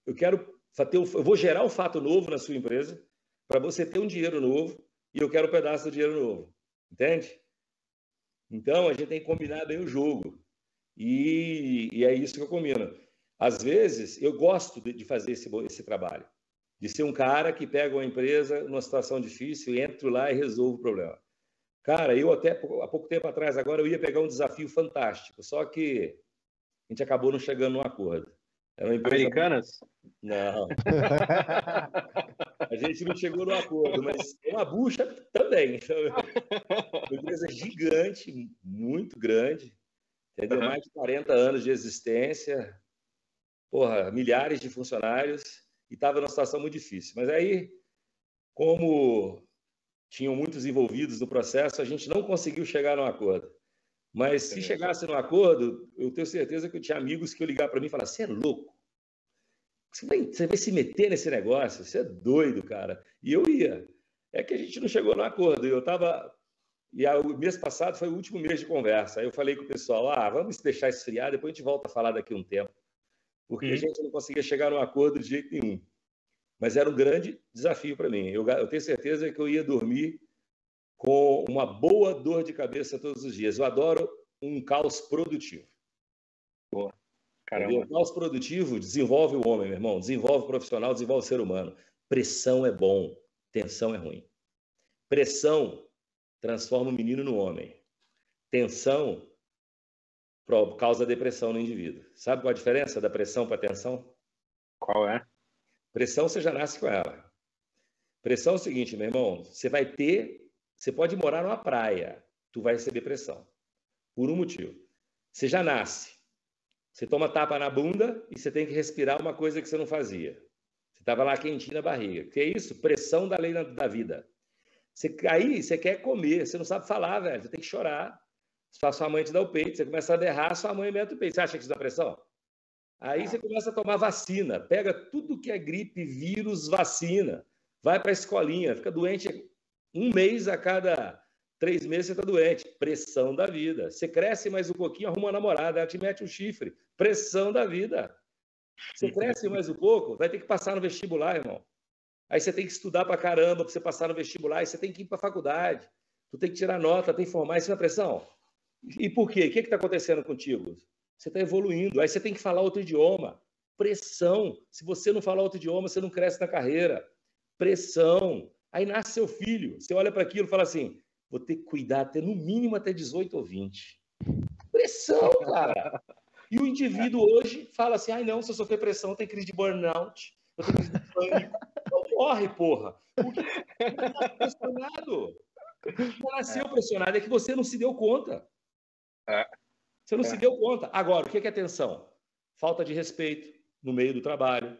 Speaker 3: Eu vou gerar um fato novo na sua empresa para você ter um dinheiro novo e eu quero um pedaço do dinheiro novo. Entende? Então, a gente tem que combinar bem o jogo. E é isso que eu combino. Às vezes, eu gosto de fazer esse trabalho. De ser um cara que pega uma empresa numa situação difícil, entro lá e resolvo o problema. Cara, eu até há pouco tempo atrás, agora eu ia pegar um desafio fantástico, só que a gente acabou não chegando num acordo. Era uma empresa...
Speaker 1: Americanas?
Speaker 3: Não. A gente não chegou num acordo, mas é uma bucha também. Uma empresa gigante, muito grande, entendeu? Mais de 40 anos de existência, milhares de funcionários, e estava numa situação muito difícil. Mas aí, como tinham muitos envolvidos no processo, a gente não conseguiu chegar num acordo. Mas se chegasse num acordo, eu tenho certeza que eu tinha amigos que iam ligar para mim e falar: você é louco? Você vai se meter nesse negócio? Você é doido, cara. E eu ia. É que a gente não chegou num acordo. Eu estava... E o mês passado foi o último mês de conversa. Aí eu falei com o pessoal: vamos deixar esfriar, depois a gente volta a falar daqui a um tempo. Porque a gente não conseguia chegar num acordo de jeito nenhum. Mas era um grande desafio para mim. Eu tenho certeza que eu ia dormir com uma boa dor de cabeça todos os dias. Eu adoro um caos produtivo.
Speaker 1: Boa. Caramba.
Speaker 3: O caos produtivo desenvolve o homem, meu irmão. Desenvolve o profissional, desenvolve o ser humano. Pressão é bom, tensão é ruim. Pressão transforma o menino no homem. Tensão causa depressão no indivíduo. Sabe qual a diferença da pressão para a tensão?
Speaker 1: Qual é?
Speaker 3: Pressão você já nasce com ela. Pressão é o seguinte, meu irmão, você pode morar numa praia, tu vai receber pressão. Por um motivo. Você já nasce. Você toma tapa na bunda e você tem que respirar uma coisa que você não fazia. Você estava lá quentinho na barriga. O que é isso? Pressão da lei da vida. Aí você quer comer, você não sabe falar, velho. Você tem que chorar. Sua mãe te dá o peito, você começa a berrar, sua mãe mete o peito. Você acha que isso dá pressão? Aí você começa a tomar vacina. Pega tudo que é gripe, vírus, vacina. Vai para a escolinha, fica doente 1 mês a cada 3 meses você está doente. Pressão da vida. Você cresce mais um pouquinho, arruma uma namorada, ela te mete um chifre. Pressão da vida. Você cresce mais um pouco, vai ter que passar no vestibular, irmão. Aí você tem que estudar pra caramba para você passar no vestibular, aí você tem que ir para a faculdade, tu tem que tirar nota, tem que formar, isso não é pressão? E por quê? O que está acontecendo contigo? Você está evoluindo, aí você tem que falar outro idioma. Pressão. Se você não falar outro idioma, você não cresce na carreira. Pressão. Aí nasce seu filho. Você olha para aquilo e fala assim, vou ter que cuidar até no mínimo até 18 ou 20. Pressão, cara. E o indivíduo hoje fala assim, ai não, se eu sofrer pressão, eu tenho crise de burnout, eu tenho crise de pânico. Não morre, porra. Porque você está pressionado. Não nasceu pressionado, é que você não se deu conta. Você não se deu conta. Agora, o que é tensão? Falta de respeito no meio do trabalho.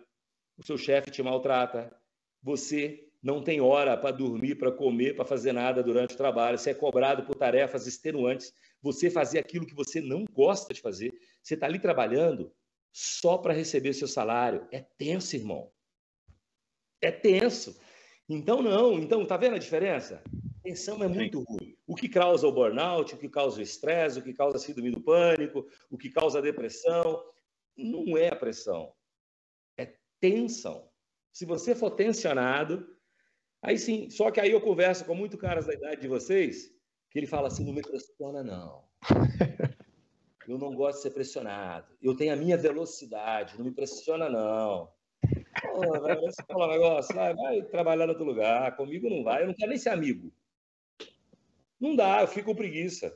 Speaker 3: O seu chefe te maltrata. Você não tem hora para dormir, para comer, para fazer nada durante o trabalho. Você é cobrado por tarefas extenuantes. Você fazer aquilo que você não gosta de fazer. Você está ali trabalhando só para receber seu salário. É tenso, irmão. É tenso. Então, não. Então, tá vendo a diferença? Tensão é muito ruim. O que causa o burnout, o que causa o estresse, o que causa a síndrome do pânico, o que causa a depressão, não é a pressão, é tensão. Se você for tensionado, aí sim, só que aí eu converso com muitos caras da idade de vocês, que ele fala assim, não me pressiona não. Eu não gosto de ser pressionado. Eu tenho a minha velocidade, não me pressiona não. Pô, você fala um negócio, vai trabalhar em outro lugar, comigo não vai, eu não quero nem ser amigo. Não dá, eu fico com preguiça.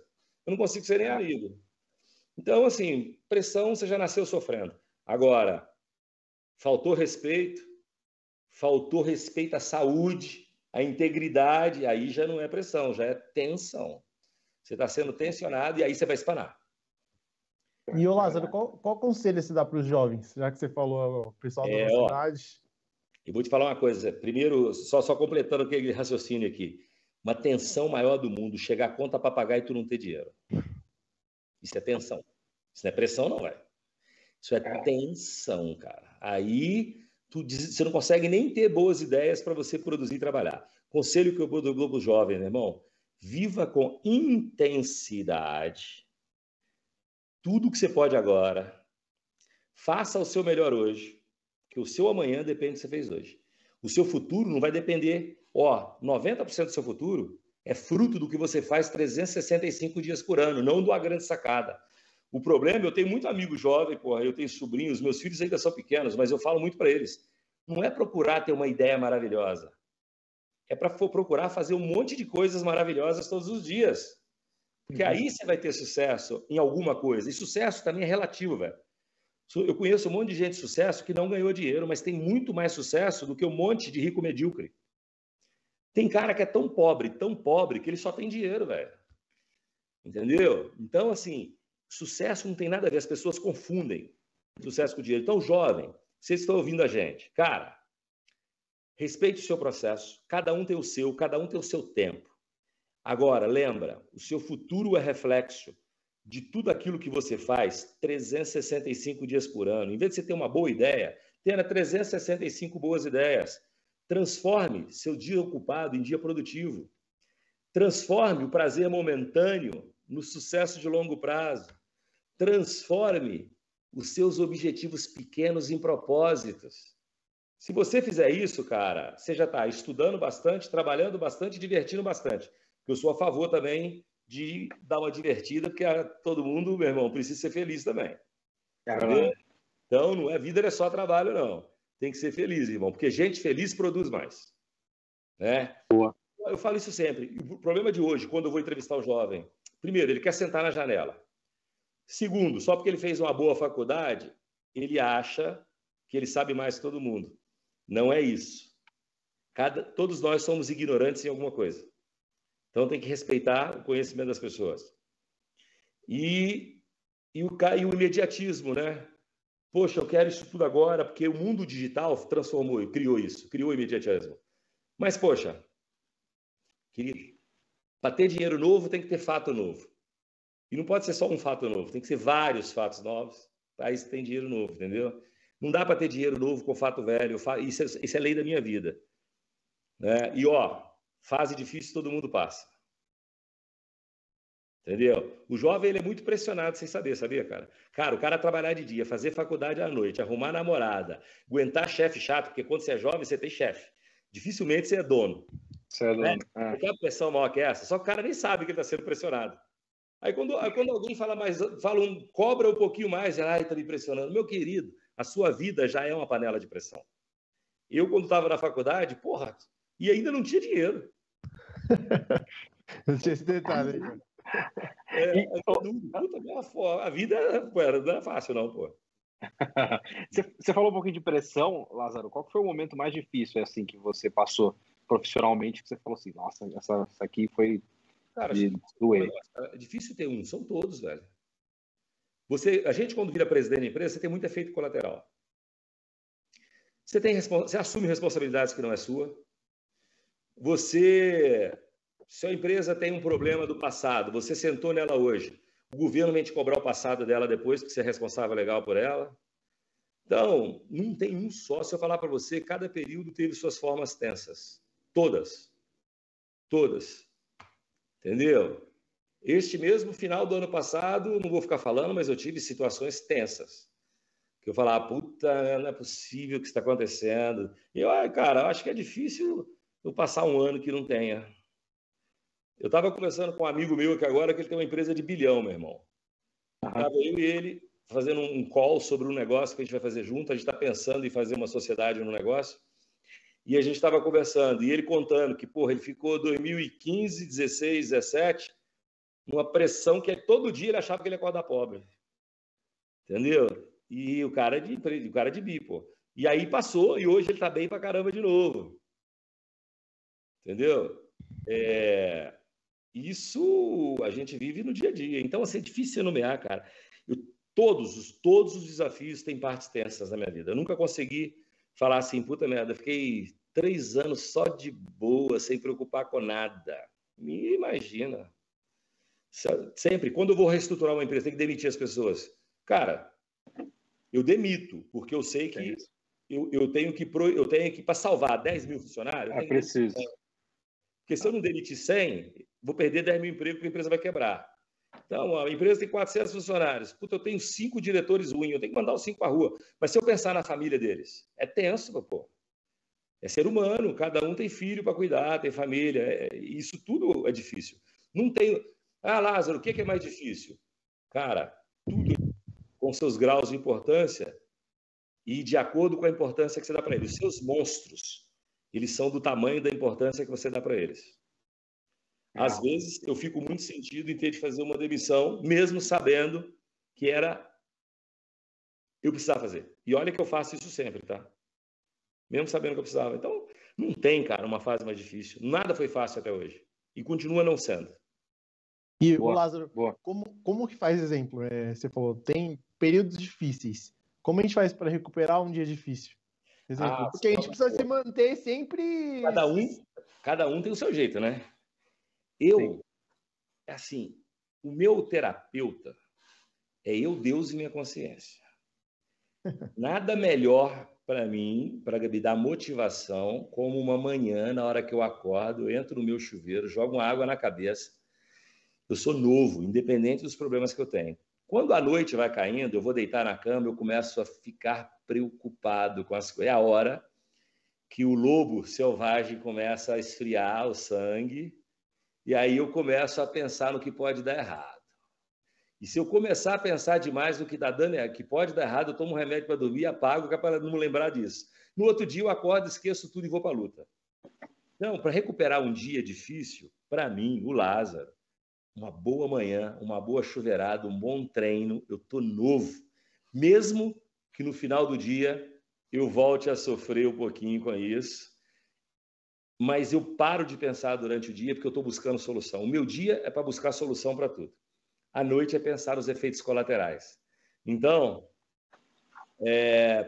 Speaker 3: Eu não consigo ser nem amigo. Então, assim, pressão você já nasceu sofrendo. Agora, faltou respeito à saúde, à integridade, aí já não é pressão, já é tensão. Você está sendo tensionado e aí você vai espanar.
Speaker 2: E, ô Lázaro, qual conselho você dá para os jovens, já que você falou o pessoal da nossa idade?
Speaker 3: Eu vou te falar uma coisa. Primeiro, só completando aquele raciocínio aqui. Uma tensão maior do mundo, chegar a conta para pagar e tu não ter dinheiro. Isso é tensão. Isso não é pressão, não, velho. Isso é tensão, cara. Aí você não consegue nem ter boas ideias para você produzir e trabalhar. Conselho que eu dou para o jovem, meu irmão, viva com intensidade tudo que você pode agora. Faça o seu melhor hoje, que o seu amanhã depende do que você fez hoje. O seu futuro não vai depender... 90% do seu futuro é fruto do que você faz 365 dias por ano, não de uma grande sacada. O problema, eu tenho muito amigo jovem, porra, eu tenho sobrinhos, meus filhos ainda são pequenos, mas eu falo muito para eles. Não é procurar ter uma ideia maravilhosa. É para procurar fazer um monte de coisas maravilhosas todos os dias. Porque aí você vai ter sucesso em alguma coisa. E sucesso também é relativo, velho. Eu conheço um monte de gente de sucesso que não ganhou dinheiro, mas tem muito mais sucesso do que um monte de rico medíocre. Tem cara que é tão pobre, que ele só tem dinheiro, velho. Entendeu? Então, assim, sucesso não tem nada a ver. As pessoas confundem sucesso com dinheiro. Então, jovem, vocês estão ouvindo a gente. Cara, respeite o seu processo. Cada um tem o seu, cada um tem o seu tempo. Agora, lembra, o seu futuro é reflexo de tudo aquilo que você faz 365 dias por ano. Em vez de você ter uma boa ideia, tenha 365 boas ideias. Transforme seu dia ocupado em dia produtivo. Transforme o prazer momentâneo no sucesso de longo prazo. Transforme os seus objetivos pequenos em propósitos. Se você fizer isso, cara, você já está estudando bastante, trabalhando bastante, divertindo bastante. Eu sou a favor também de dar uma divertida, porque todo mundo, meu irmão, precisa ser feliz também. Então, não é vida, não é só trabalho, não. Tem que ser feliz, irmão, porque gente feliz produz mais. Né?
Speaker 1: Boa.
Speaker 3: Eu falo isso sempre. O problema de hoje, quando eu vou entrevistar um jovem, primeiro, ele quer sentar na janela. Segundo, só porque ele fez uma boa faculdade, ele acha que ele sabe mais que todo mundo. Não é isso. Todos nós somos ignorantes em alguma coisa. Então, tem que respeitar o conhecimento das pessoas. E o imediatismo, né? Poxa, eu quero isso tudo agora, porque o mundo digital transformou e criou isso, criou o imediatismo. Mas, poxa, querido, para ter dinheiro novo tem que ter fato novo. E não pode ser só um fato novo, tem que ser vários fatos novos. Aí você tem dinheiro novo, entendeu? Não dá para ter dinheiro novo com fato velho. Isso é lei da minha vida. Né? E, fase difícil todo mundo passa. Entendeu? O jovem ele é muito pressionado sem saber, sabia, cara? Cara, o cara trabalhar de dia, fazer faculdade à noite, arrumar namorada, aguentar chefe chato, porque quando você é jovem, você tem chefe. Dificilmente você é dono.
Speaker 1: Você é dono.
Speaker 3: Né? Quer uma pressão maior que essa? Só que o cara nem sabe que ele está sendo pressionado. Aí quando alguém cobra um pouquinho mais, está me pressionando. Meu querido, a sua vida já é uma panela de pressão. Eu, quando estava na faculdade, e ainda não tinha dinheiro.
Speaker 2: Não tinha esse detalhe.
Speaker 3: A vida não é fácil, não, pô.
Speaker 1: Você falou um pouquinho de pressão, Lázaro. Qual foi o momento mais difícil assim que você passou profissionalmente, que você falou assim, nossa, essa aqui foi de doer?
Speaker 3: É difícil ter um, são todos, velho. A gente, quando vira presidente da empresa, você tem muito efeito colateral. Você assume responsabilidades que não é sua. Se a empresa tem um problema do passado, você sentou nela hoje, o governo vem te cobrar o passado dela depois, porque você é responsável legal por ela. Então, não tem um só. Se eu falar para você, cada período teve suas formas tensas. Todas. Todas. Entendeu? Este mesmo final do ano passado, não vou ficar falando, mas eu tive situações tensas. Que eu falava, puta, não é possível que isso está acontecendo. E eu, cara, eu acho que é difícil eu passar um ano que não tenha. Eu estava conversando com um amigo meu aqui agora, que ele tem uma empresa de bilhão, meu irmão. Estava eu e ele fazendo um call sobre um negócio que a gente vai fazer junto. A gente está pensando em fazer uma sociedade no negócio. E a gente estava conversando, e ele contando que, ele ficou 2015, 16, 17, numa pressão que todo dia ele achava que ele ia acordar pobre. Entendeu? E o cara de bi, pô. E aí passou, e hoje ele está bem pra caramba de novo. Entendeu? Isso a gente vive no dia a dia. Então, assim, é difícil nomear, cara. Todos os desafios têm partes tensas na minha vida. Eu nunca consegui falar assim, puta merda, fiquei 3 anos só de boa, sem preocupar com nada. Me imagina. Sempre, quando eu vou reestruturar uma empresa, tem que demitir as pessoas. Cara, eu demito, porque eu sei que eu tenho que, para salvar 10 mil funcionários...
Speaker 1: É preciso.
Speaker 3: Porque se eu não demitir 100, vou perder 10 mil empregos, porque a empresa vai quebrar. Então, a empresa tem 400 funcionários. Puta, eu tenho 5 diretores ruins, eu tenho que mandar os 5 para a rua. Mas se eu pensar na família deles, é tenso, pô. É ser humano, cada um tem filho para cuidar, tem família. Isso tudo é difícil. Não tem... Lázaro, o que é mais difícil? Cara, tudo com seus graus de importância e de acordo com a importância que você dá para eles. Os seus monstros, eles são do tamanho da importância que você dá para eles. Às vezes, eu fico muito sentido em ter de fazer uma demissão, mesmo sabendo que eu precisava fazer. E olha que eu faço isso sempre, tá? Mesmo sabendo que eu precisava. Então, não tem, cara, uma fase mais difícil. Nada foi fácil até hoje. E continua não sendo.
Speaker 2: E o Lázaro, como que faz exemplo? Você falou, tem períodos difíceis. Como a gente faz para recuperar um dia difícil? Exemplo, porque a gente precisa se manter sempre...
Speaker 3: Cada um tem o seu jeito, né? O meu terapeuta é eu, Deus e minha consciência. Nada melhor para mim, para me dar motivação, como uma manhã, na hora que eu acordo, eu entro no meu chuveiro, jogo uma água na cabeça. Eu sou novo, independente dos problemas que eu tenho. Quando a noite vai caindo, eu vou deitar na cama, eu começo a ficar preocupado com as coisas. É a hora que o lobo selvagem começa a esfriar o sangue, e aí eu começo a pensar no que pode dar errado. E se eu começar a pensar demais no que está dando errado, que pode dar errado, eu tomo um remédio para dormir e apago, que é para não me lembrar disso. No outro dia eu acordo, esqueço tudo e vou para a luta. Então, para recuperar um dia difícil, para mim, o Lázaro, uma boa manhã, uma boa chuveirada, um bom treino, eu estou novo. Mesmo que no final do dia eu volte a sofrer um pouquinho com isso, mas eu paro de pensar durante o dia porque eu estou buscando solução. O meu dia é para buscar solução para tudo. À noite é pensar nos efeitos colaterais. Então,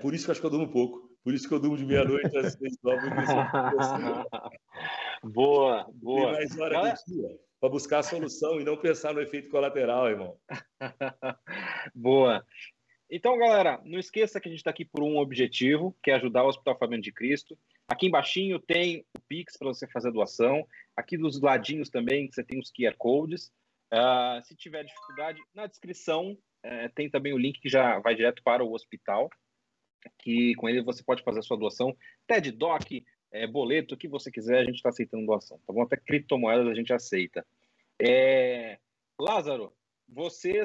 Speaker 3: por isso que eu acho que eu durmo pouco. Por isso que eu durmo de meia-noite às 6 horas.
Speaker 1: Boa.
Speaker 3: Tem mais hora do dia para buscar a solução e não pensar no efeito colateral, irmão.
Speaker 1: Boa. Então, galera, não esqueça que a gente está aqui por um objetivo, que é ajudar o Hospital Família de Cristo. Aqui embaixinho tem o Pix para você fazer a doação. Aqui dos ladinhos também você tem os QR Codes. Se tiver dificuldade, na descrição tem também o link que já vai direto para o hospital, que com ele você pode fazer a sua doação TED Doc, boleto, o que você quiser, a gente está aceitando doação, tá bom? Até criptomoedas a gente aceita. Lázaro, você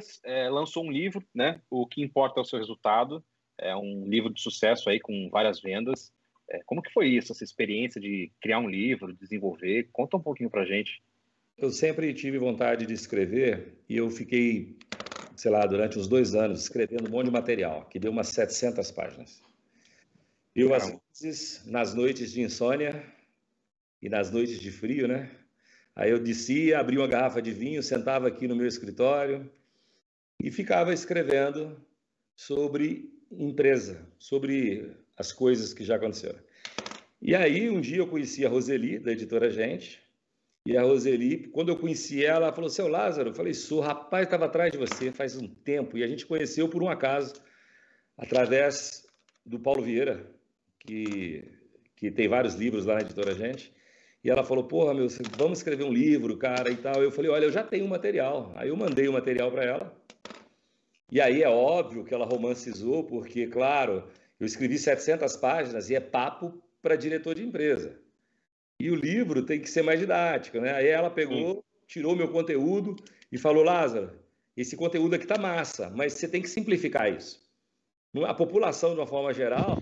Speaker 1: lançou um livro, né? O que importa é o seu resultado. É um livro de sucesso aí com várias vendas. Como que foi isso, essa experiência de criar um livro, desenvolver? Conta um pouquinho pra gente.
Speaker 3: Eu sempre tive vontade de escrever e eu fiquei, sei lá, durante uns 2 anos escrevendo um monte de material, que deu umas 700 páginas. Eu, às vezes, nas noites de insônia e nas noites de frio, né? Aí eu descia, abria uma garrafa de vinho, sentava aqui no meu escritório e ficava escrevendo sobre empresa, sobre as coisas que já aconteceram. E aí, um dia eu conheci a Roseli, da Editora Gente, e a Roseli, quando eu conheci ela, ela falou, seu Lázaro, eu falei, sou, rapaz, estava atrás de você faz um tempo, e a gente conheceu por um acaso, através do Paulo Vieira, que tem vários livros lá na Editora Gente, e ela falou, porra, meu, vamos escrever um livro, cara, e tal. Eu falei, olha, eu já tenho material. Aí eu mandei o material para ela, e aí é óbvio que ela romancizou, porque, claro, eu escrevi 700 páginas e é papo para diretor de empresa. E o livro tem que ser mais didático, né? Aí ela pegou, tirou meu conteúdo e falou, Lázaro, esse conteúdo aqui tá massa, mas você tem que simplificar isso. A população, de uma forma geral,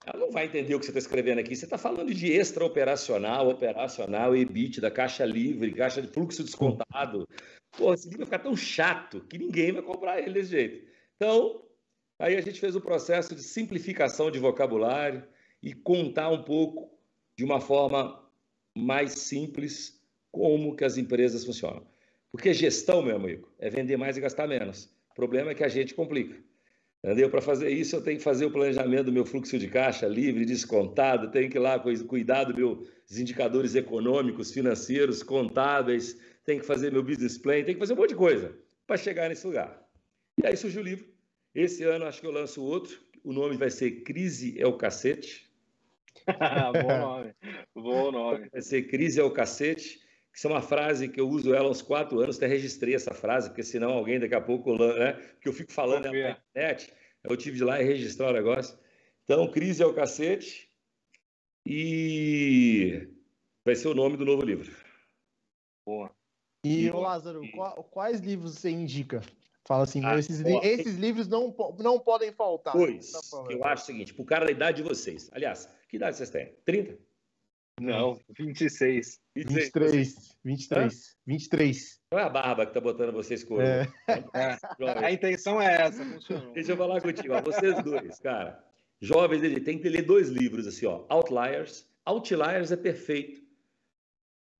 Speaker 3: ela não vai entender o que você está escrevendo aqui. Você está falando de extra-operacional, operacional, EBITDA, caixa livre, caixa de fluxo descontado. Pô, esse livro vai ficar tão chato que ninguém vai comprar ele desse jeito. Então, aí a gente fez o processo de simplificação de vocabulário e contar um pouco de uma forma mais simples como que as empresas funcionam. Porque gestão, meu amigo, é vender mais e gastar menos. O problema é que a gente complica. Entendeu? Para fazer isso, eu tenho que fazer o planejamento do meu fluxo de caixa livre, descontado, tenho que ir lá cuidar dos meus indicadores econômicos, financeiros, contábeis, tenho que fazer meu business plan, tenho que fazer um monte de coisa para chegar nesse lugar. E aí surgiu o livro. Esse ano acho que eu lanço outro. O nome vai ser Crise é o Cacete.
Speaker 1: Bom nome. Bom nome.
Speaker 3: Vai ser Crise é o Cacete. Isso é uma frase que eu uso ela há uns 4 anos, até registrei essa frase, porque senão alguém daqui a pouco, né? Porque eu fico falando na internet, eu tive de ir lá e registrar o negócio. Então, Crise é o Cacete e vai ser o nome do novo livro.
Speaker 2: Boa. E, Lázaro, quais livros você indica? Fala assim, esses livros não podem faltar.
Speaker 3: Pois, eu acho o seguinte, para o cara da idade de vocês. Aliás, que idade vocês têm? 30?
Speaker 1: Não, 26.
Speaker 2: 23.
Speaker 3: Não é a barba que tá botando vocês com
Speaker 1: A intenção é essa, funcionou.
Speaker 3: Deixa eu falar contigo, ó, vocês dois, cara. Jovens, ele tem que ler 2 livros assim, ó. Outliers. Outliers é perfeito.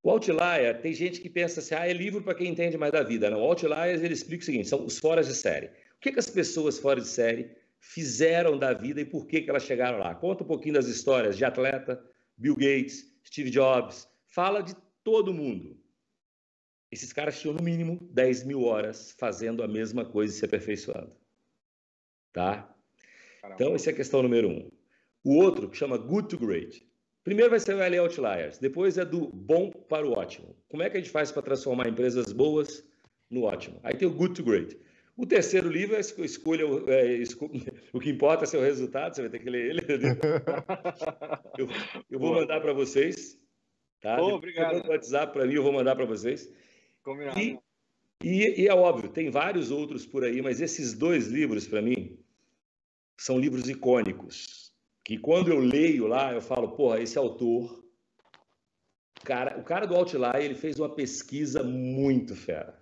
Speaker 3: O Outlier, tem gente que pensa assim, é livro para quem entende mais da vida. Não, o Outliers, ele explica o seguinte, são os foras de série. O que as pessoas fora de série fizeram da vida e por que elas chegaram lá? Conta um pouquinho das histórias de atleta, Bill Gates, Steve Jobs, fala de todo mundo. Esses caras tinham no mínimo 10.000 horas fazendo a mesma coisa e se aperfeiçoando. Tá? Caramba. Então, essa é a questão número 1. O outro, que chama Good to Great. Primeiro vai ser o LA Outliers, depois é do bom para o ótimo. Como é que a gente faz para transformar empresas boas no ótimo? Aí tem o Good to Great. O terceiro livro é escolha, o que importa é seu resultado, você vai ter que ler ele. Eu vou mandar para vocês. Tá?
Speaker 1: Obrigado.
Speaker 3: Manda o WhatsApp para mim, eu vou mandar para vocês.
Speaker 1: Combinado.
Speaker 3: E é óbvio, tem vários outros por aí, mas esses 2 livros, para mim, são livros icônicos. Que quando eu leio lá, eu falo, porra, esse autor... O cara do Outlier, ele fez uma pesquisa muito fera.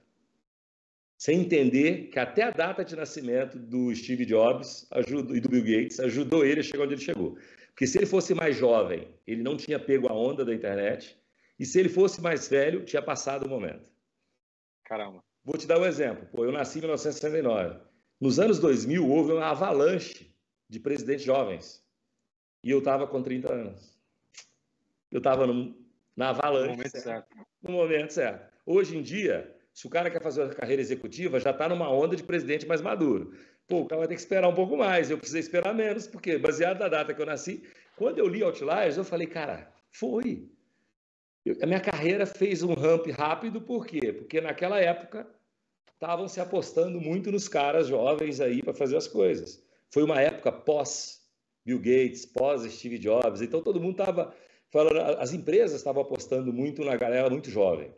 Speaker 3: Sem entender que até a data de nascimento do Steve Jobs e do Bill Gates ajudou ele a chegar onde ele chegou. Porque se ele fosse mais jovem, ele não tinha pego a onda da internet. E se ele fosse mais velho, tinha passado o momento.
Speaker 1: Caramba.
Speaker 3: Vou te dar um exemplo. Eu nasci em 1969. Nos anos 2000, houve uma avalanche de presidentes jovens. E eu estava com 30 anos. Eu estava na avalanche.
Speaker 1: No momento certo.
Speaker 3: No momento certo. Hoje em dia, se o cara quer fazer uma carreira executiva, já está numa onda de presidente mais maduro. Pô, o cara vai ter que esperar um pouco mais. Eu precisei esperar menos, porque baseado na data que eu nasci, quando eu li Outliers, eu falei, cara, foi. A minha carreira fez um ramp rápido, por quê? Porque naquela época estavam se apostando muito nos caras jovens aí para fazer as coisas. Foi uma época pós Bill Gates, pós Steve Jobs, então todo mundo estava falando, as empresas estavam apostando muito na galera muito jovem.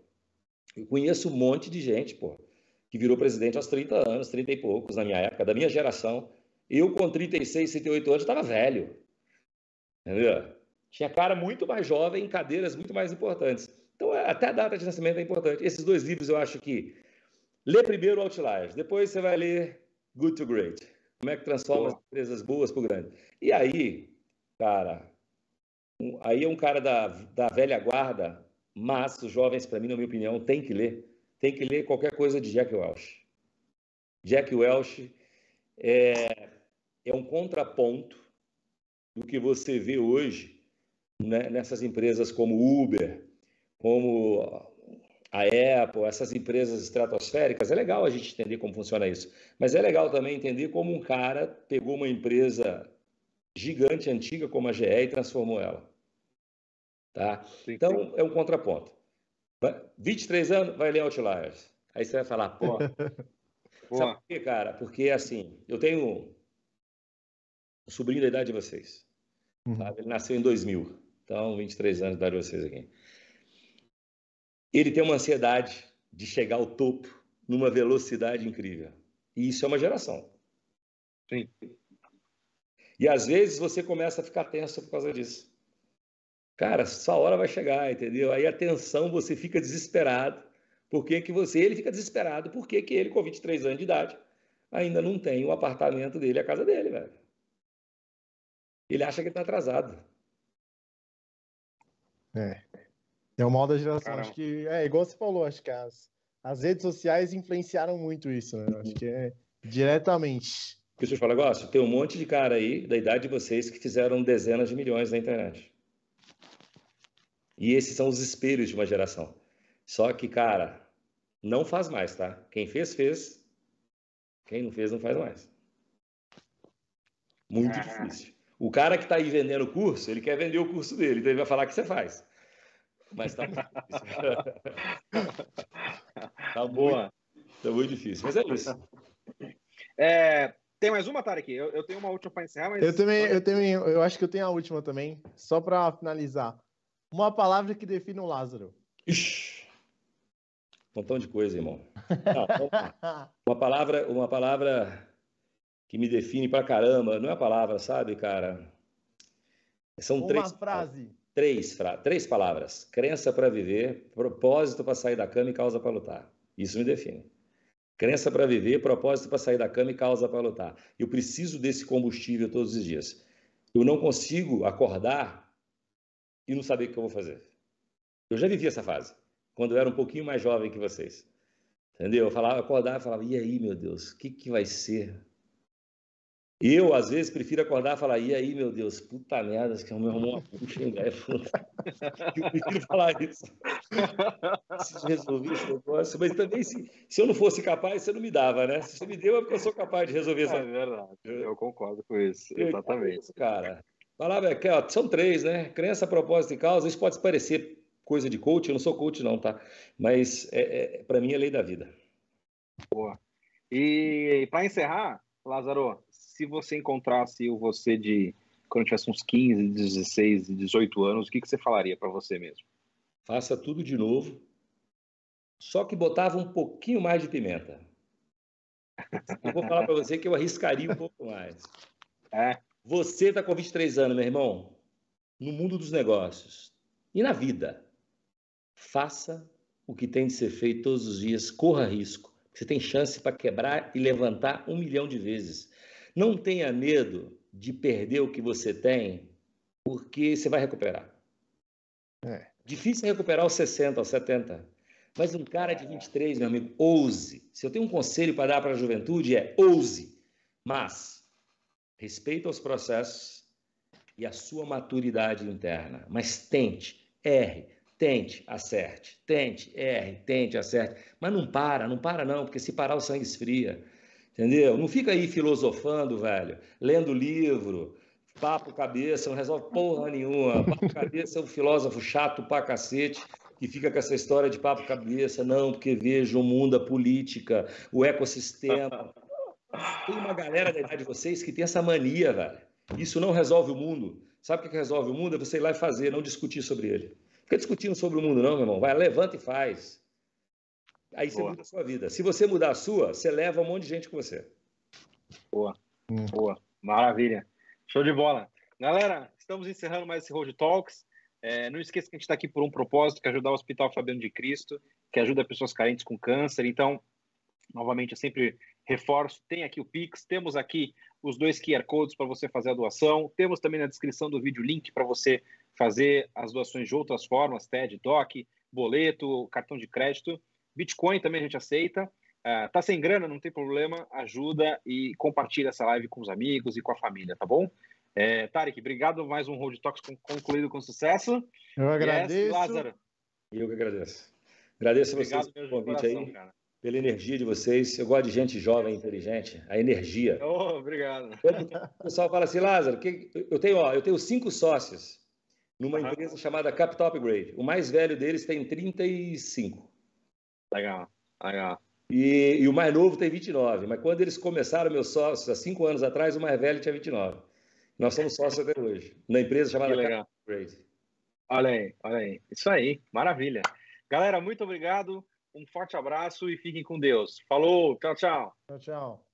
Speaker 3: Eu conheço um monte de gente, pô, que virou presidente aos 30 anos, 30 e poucos, na minha época, da minha geração. Eu, com 36, 38 anos, estava velho. Entendeu? Tinha cara muito mais jovem em cadeiras muito mais importantes. Então, até a data de nascimento é importante. Esses dois livros, eu acho que... Lê primeiro Outliers, depois você vai ler Good to Great. Como é que transforma as empresas boas para o grande. E aí, cara, aí é um cara da velha guarda, mas os jovens, para mim, na minha opinião, tem que ler qualquer coisa de Jack Welch. Jack Welch é um contraponto do que você vê hoje, né, nessas empresas como Uber, como a Apple, essas empresas estratosféricas. É legal a gente entender como funciona isso, mas é legal também entender como um cara pegou uma empresa gigante, antiga como a GE e transformou ela. Tá? Então, é um contraponto. 23 anos, vai ler Outliers. Aí você vai falar, pô... Sabe por quê, cara? Porque, assim, eu tenho um sobrinho da idade de vocês. Sabe? Ele nasceu em 2000. Então, 23 anos da idade de vocês aqui. Ele tem uma ansiedade de chegar ao topo numa velocidade incrível. E isso é uma geração.
Speaker 1: Sim.
Speaker 3: E, às vezes, você começa a ficar tenso por causa disso. Cara, sua hora vai chegar, entendeu? Aí a tensão, você fica desesperado. Por que que ele fica desesperado? Por que que ele, com 23 anos de idade, ainda não tem o apartamento dele, a casa dele, velho? Ele acha que ele está atrasado.
Speaker 2: É o mal da geração. Caramba. Acho que igual você falou, acho que as redes sociais influenciaram muito isso, né? Acho que é diretamente.
Speaker 3: Deixa eu te falar um negócio, tem um monte de cara aí da idade de vocês que fizeram dezenas de milhões na internet. E esses são os espelhos de uma geração. Só que, cara, não faz mais, tá? Quem fez, fez. Quem não fez, não faz mais. Muito difícil. O cara que está aí vendendo o curso, ele quer vender o curso dele, então ele vai falar que você faz. Mas tá muito difícil. Tá muito difícil, mas é isso.
Speaker 1: Tem mais uma, Tarek? Eu tenho uma última para encerrar, mas...
Speaker 2: Eu acho que eu tenho a última também, só para finalizar. Uma palavra que define o Lázaro.
Speaker 3: Ixi, um montão de coisa, irmão. Uma palavra que me define pra caramba. Não é a palavra, sabe, cara? São três palavras. Crença para viver, propósito para sair da cama e causa para lutar. Isso me define. Crença para viver, propósito para sair da cama e causa para lutar. Eu preciso desse combustível todos os dias. Eu não consigo acordar e não saber o que eu vou fazer. Eu já vivi essa fase, quando eu era um pouquinho mais jovem que vocês. Entendeu? Eu acordava e falava, e aí, meu Deus, o que vai ser? Eu, às vezes, prefiro acordar e falar, e aí, meu Deus, puta merda, que o meu irmão puxa em breve. Eu prefiro falar isso. Preciso resolver esse negócio. Mas também, se eu não fosse capaz, você não me dava, né? Se você me deu, é porque eu sou capaz de resolver isso.
Speaker 1: É verdade, eu concordo com isso, exatamente.
Speaker 3: Cara, palavra que são três, né? Crença, propósito e causa. Isso pode parecer coisa de coach, eu não sou coach não, tá? Mas para mim é lei da vida.
Speaker 1: Boa. E para encerrar, Lázaro, se você encontrasse você de quando tivesse uns 15, 16, 18 anos, o que você falaria para você mesmo?
Speaker 3: Faça tudo de novo, só que botava um pouquinho mais de pimenta. Eu vou falar para você que eu arriscaria um pouco mais. Você está com 23 anos, meu irmão, no mundo dos negócios e na vida. Faça o que tem de ser feito todos os dias, corra risco. Você tem chance para quebrar e levantar 1 milhão de vezes. Não tenha medo de perder o que você tem, porque você vai recuperar. Difícil é recuperar aos 60, aos 70. Mas um cara de 23, meu amigo, ouse. Se eu tenho um conselho para dar para a juventude, ouse. Mas respeita os processos e a sua maturidade interna. Mas tente, erre. Tente, acerte. Tente, erre, tente, acerte. Mas não para não, porque se parar o sangue esfria. Entendeu? Não fica aí filosofando, velho, lendo livro, papo cabeça, não resolve porra nenhuma. Papo cabeça é um filósofo chato pra cacete, que fica com essa história de papo cabeça. Não, porque veja o mundo, a política, o ecossistema. Tem uma galera da idade de vocês que tem essa mania, velho. Isso não resolve o mundo. Sabe o que resolve o mundo? É você ir lá e fazer, não discutir sobre ele. Fica discutindo sobre o mundo não, meu irmão. Vai, levanta e faz. Aí você
Speaker 1: Boa,
Speaker 3: muda a sua vida. Se você mudar a sua, você leva um monte de gente com você.
Speaker 1: boa, boa. Maravilha. Show de bola. Galera, estamos encerrando mais esse Road Talks. Não esqueça que a gente está aqui por um propósito, que é ajudar o Hospital Fabiano de Cristo, que ajuda pessoas carentes com câncer. Então, novamente, eu sempre reforço, tem aqui o Pix, temos aqui os 2 QR Codes para você fazer a doação, temos também na descrição do vídeo o link para você fazer as doações de outras formas, TED, DOC, boleto, cartão de crédito, Bitcoin também a gente aceita. Tá sem grana, não tem problema, ajuda e compartilha essa live com os amigos e com a família, tá bom? Tarek, obrigado, mais um Road Talks concluído com sucesso.
Speaker 2: Eu agradeço.
Speaker 1: Lázaro.
Speaker 3: Eu que agradeço. Agradeço a vocês
Speaker 1: Obrigado
Speaker 3: pelo
Speaker 1: mesmo de
Speaker 3: convite
Speaker 1: coração,
Speaker 3: aí,
Speaker 1: cara.
Speaker 3: pela energia de vocês. Eu gosto de gente jovem, inteligente, a energia.
Speaker 1: Obrigado.
Speaker 3: O pessoal fala assim, Lázaro, eu tenho 5 sócios numa empresa chamada Capital Upgrade. O mais velho deles tem 35.
Speaker 1: Legal, legal.
Speaker 3: E o mais novo tem 29. Mas quando eles começaram, meus sócios, há 5 anos atrás, o mais velho tinha 29. Nós somos sócios até hoje, na empresa chamada Capital Upgrade.
Speaker 1: Olha aí, olha aí. Isso aí, maravilha. Galera, muito obrigado, um forte abraço e fiquem com Deus. Falou, tchau, tchau.
Speaker 2: Tchau, tchau.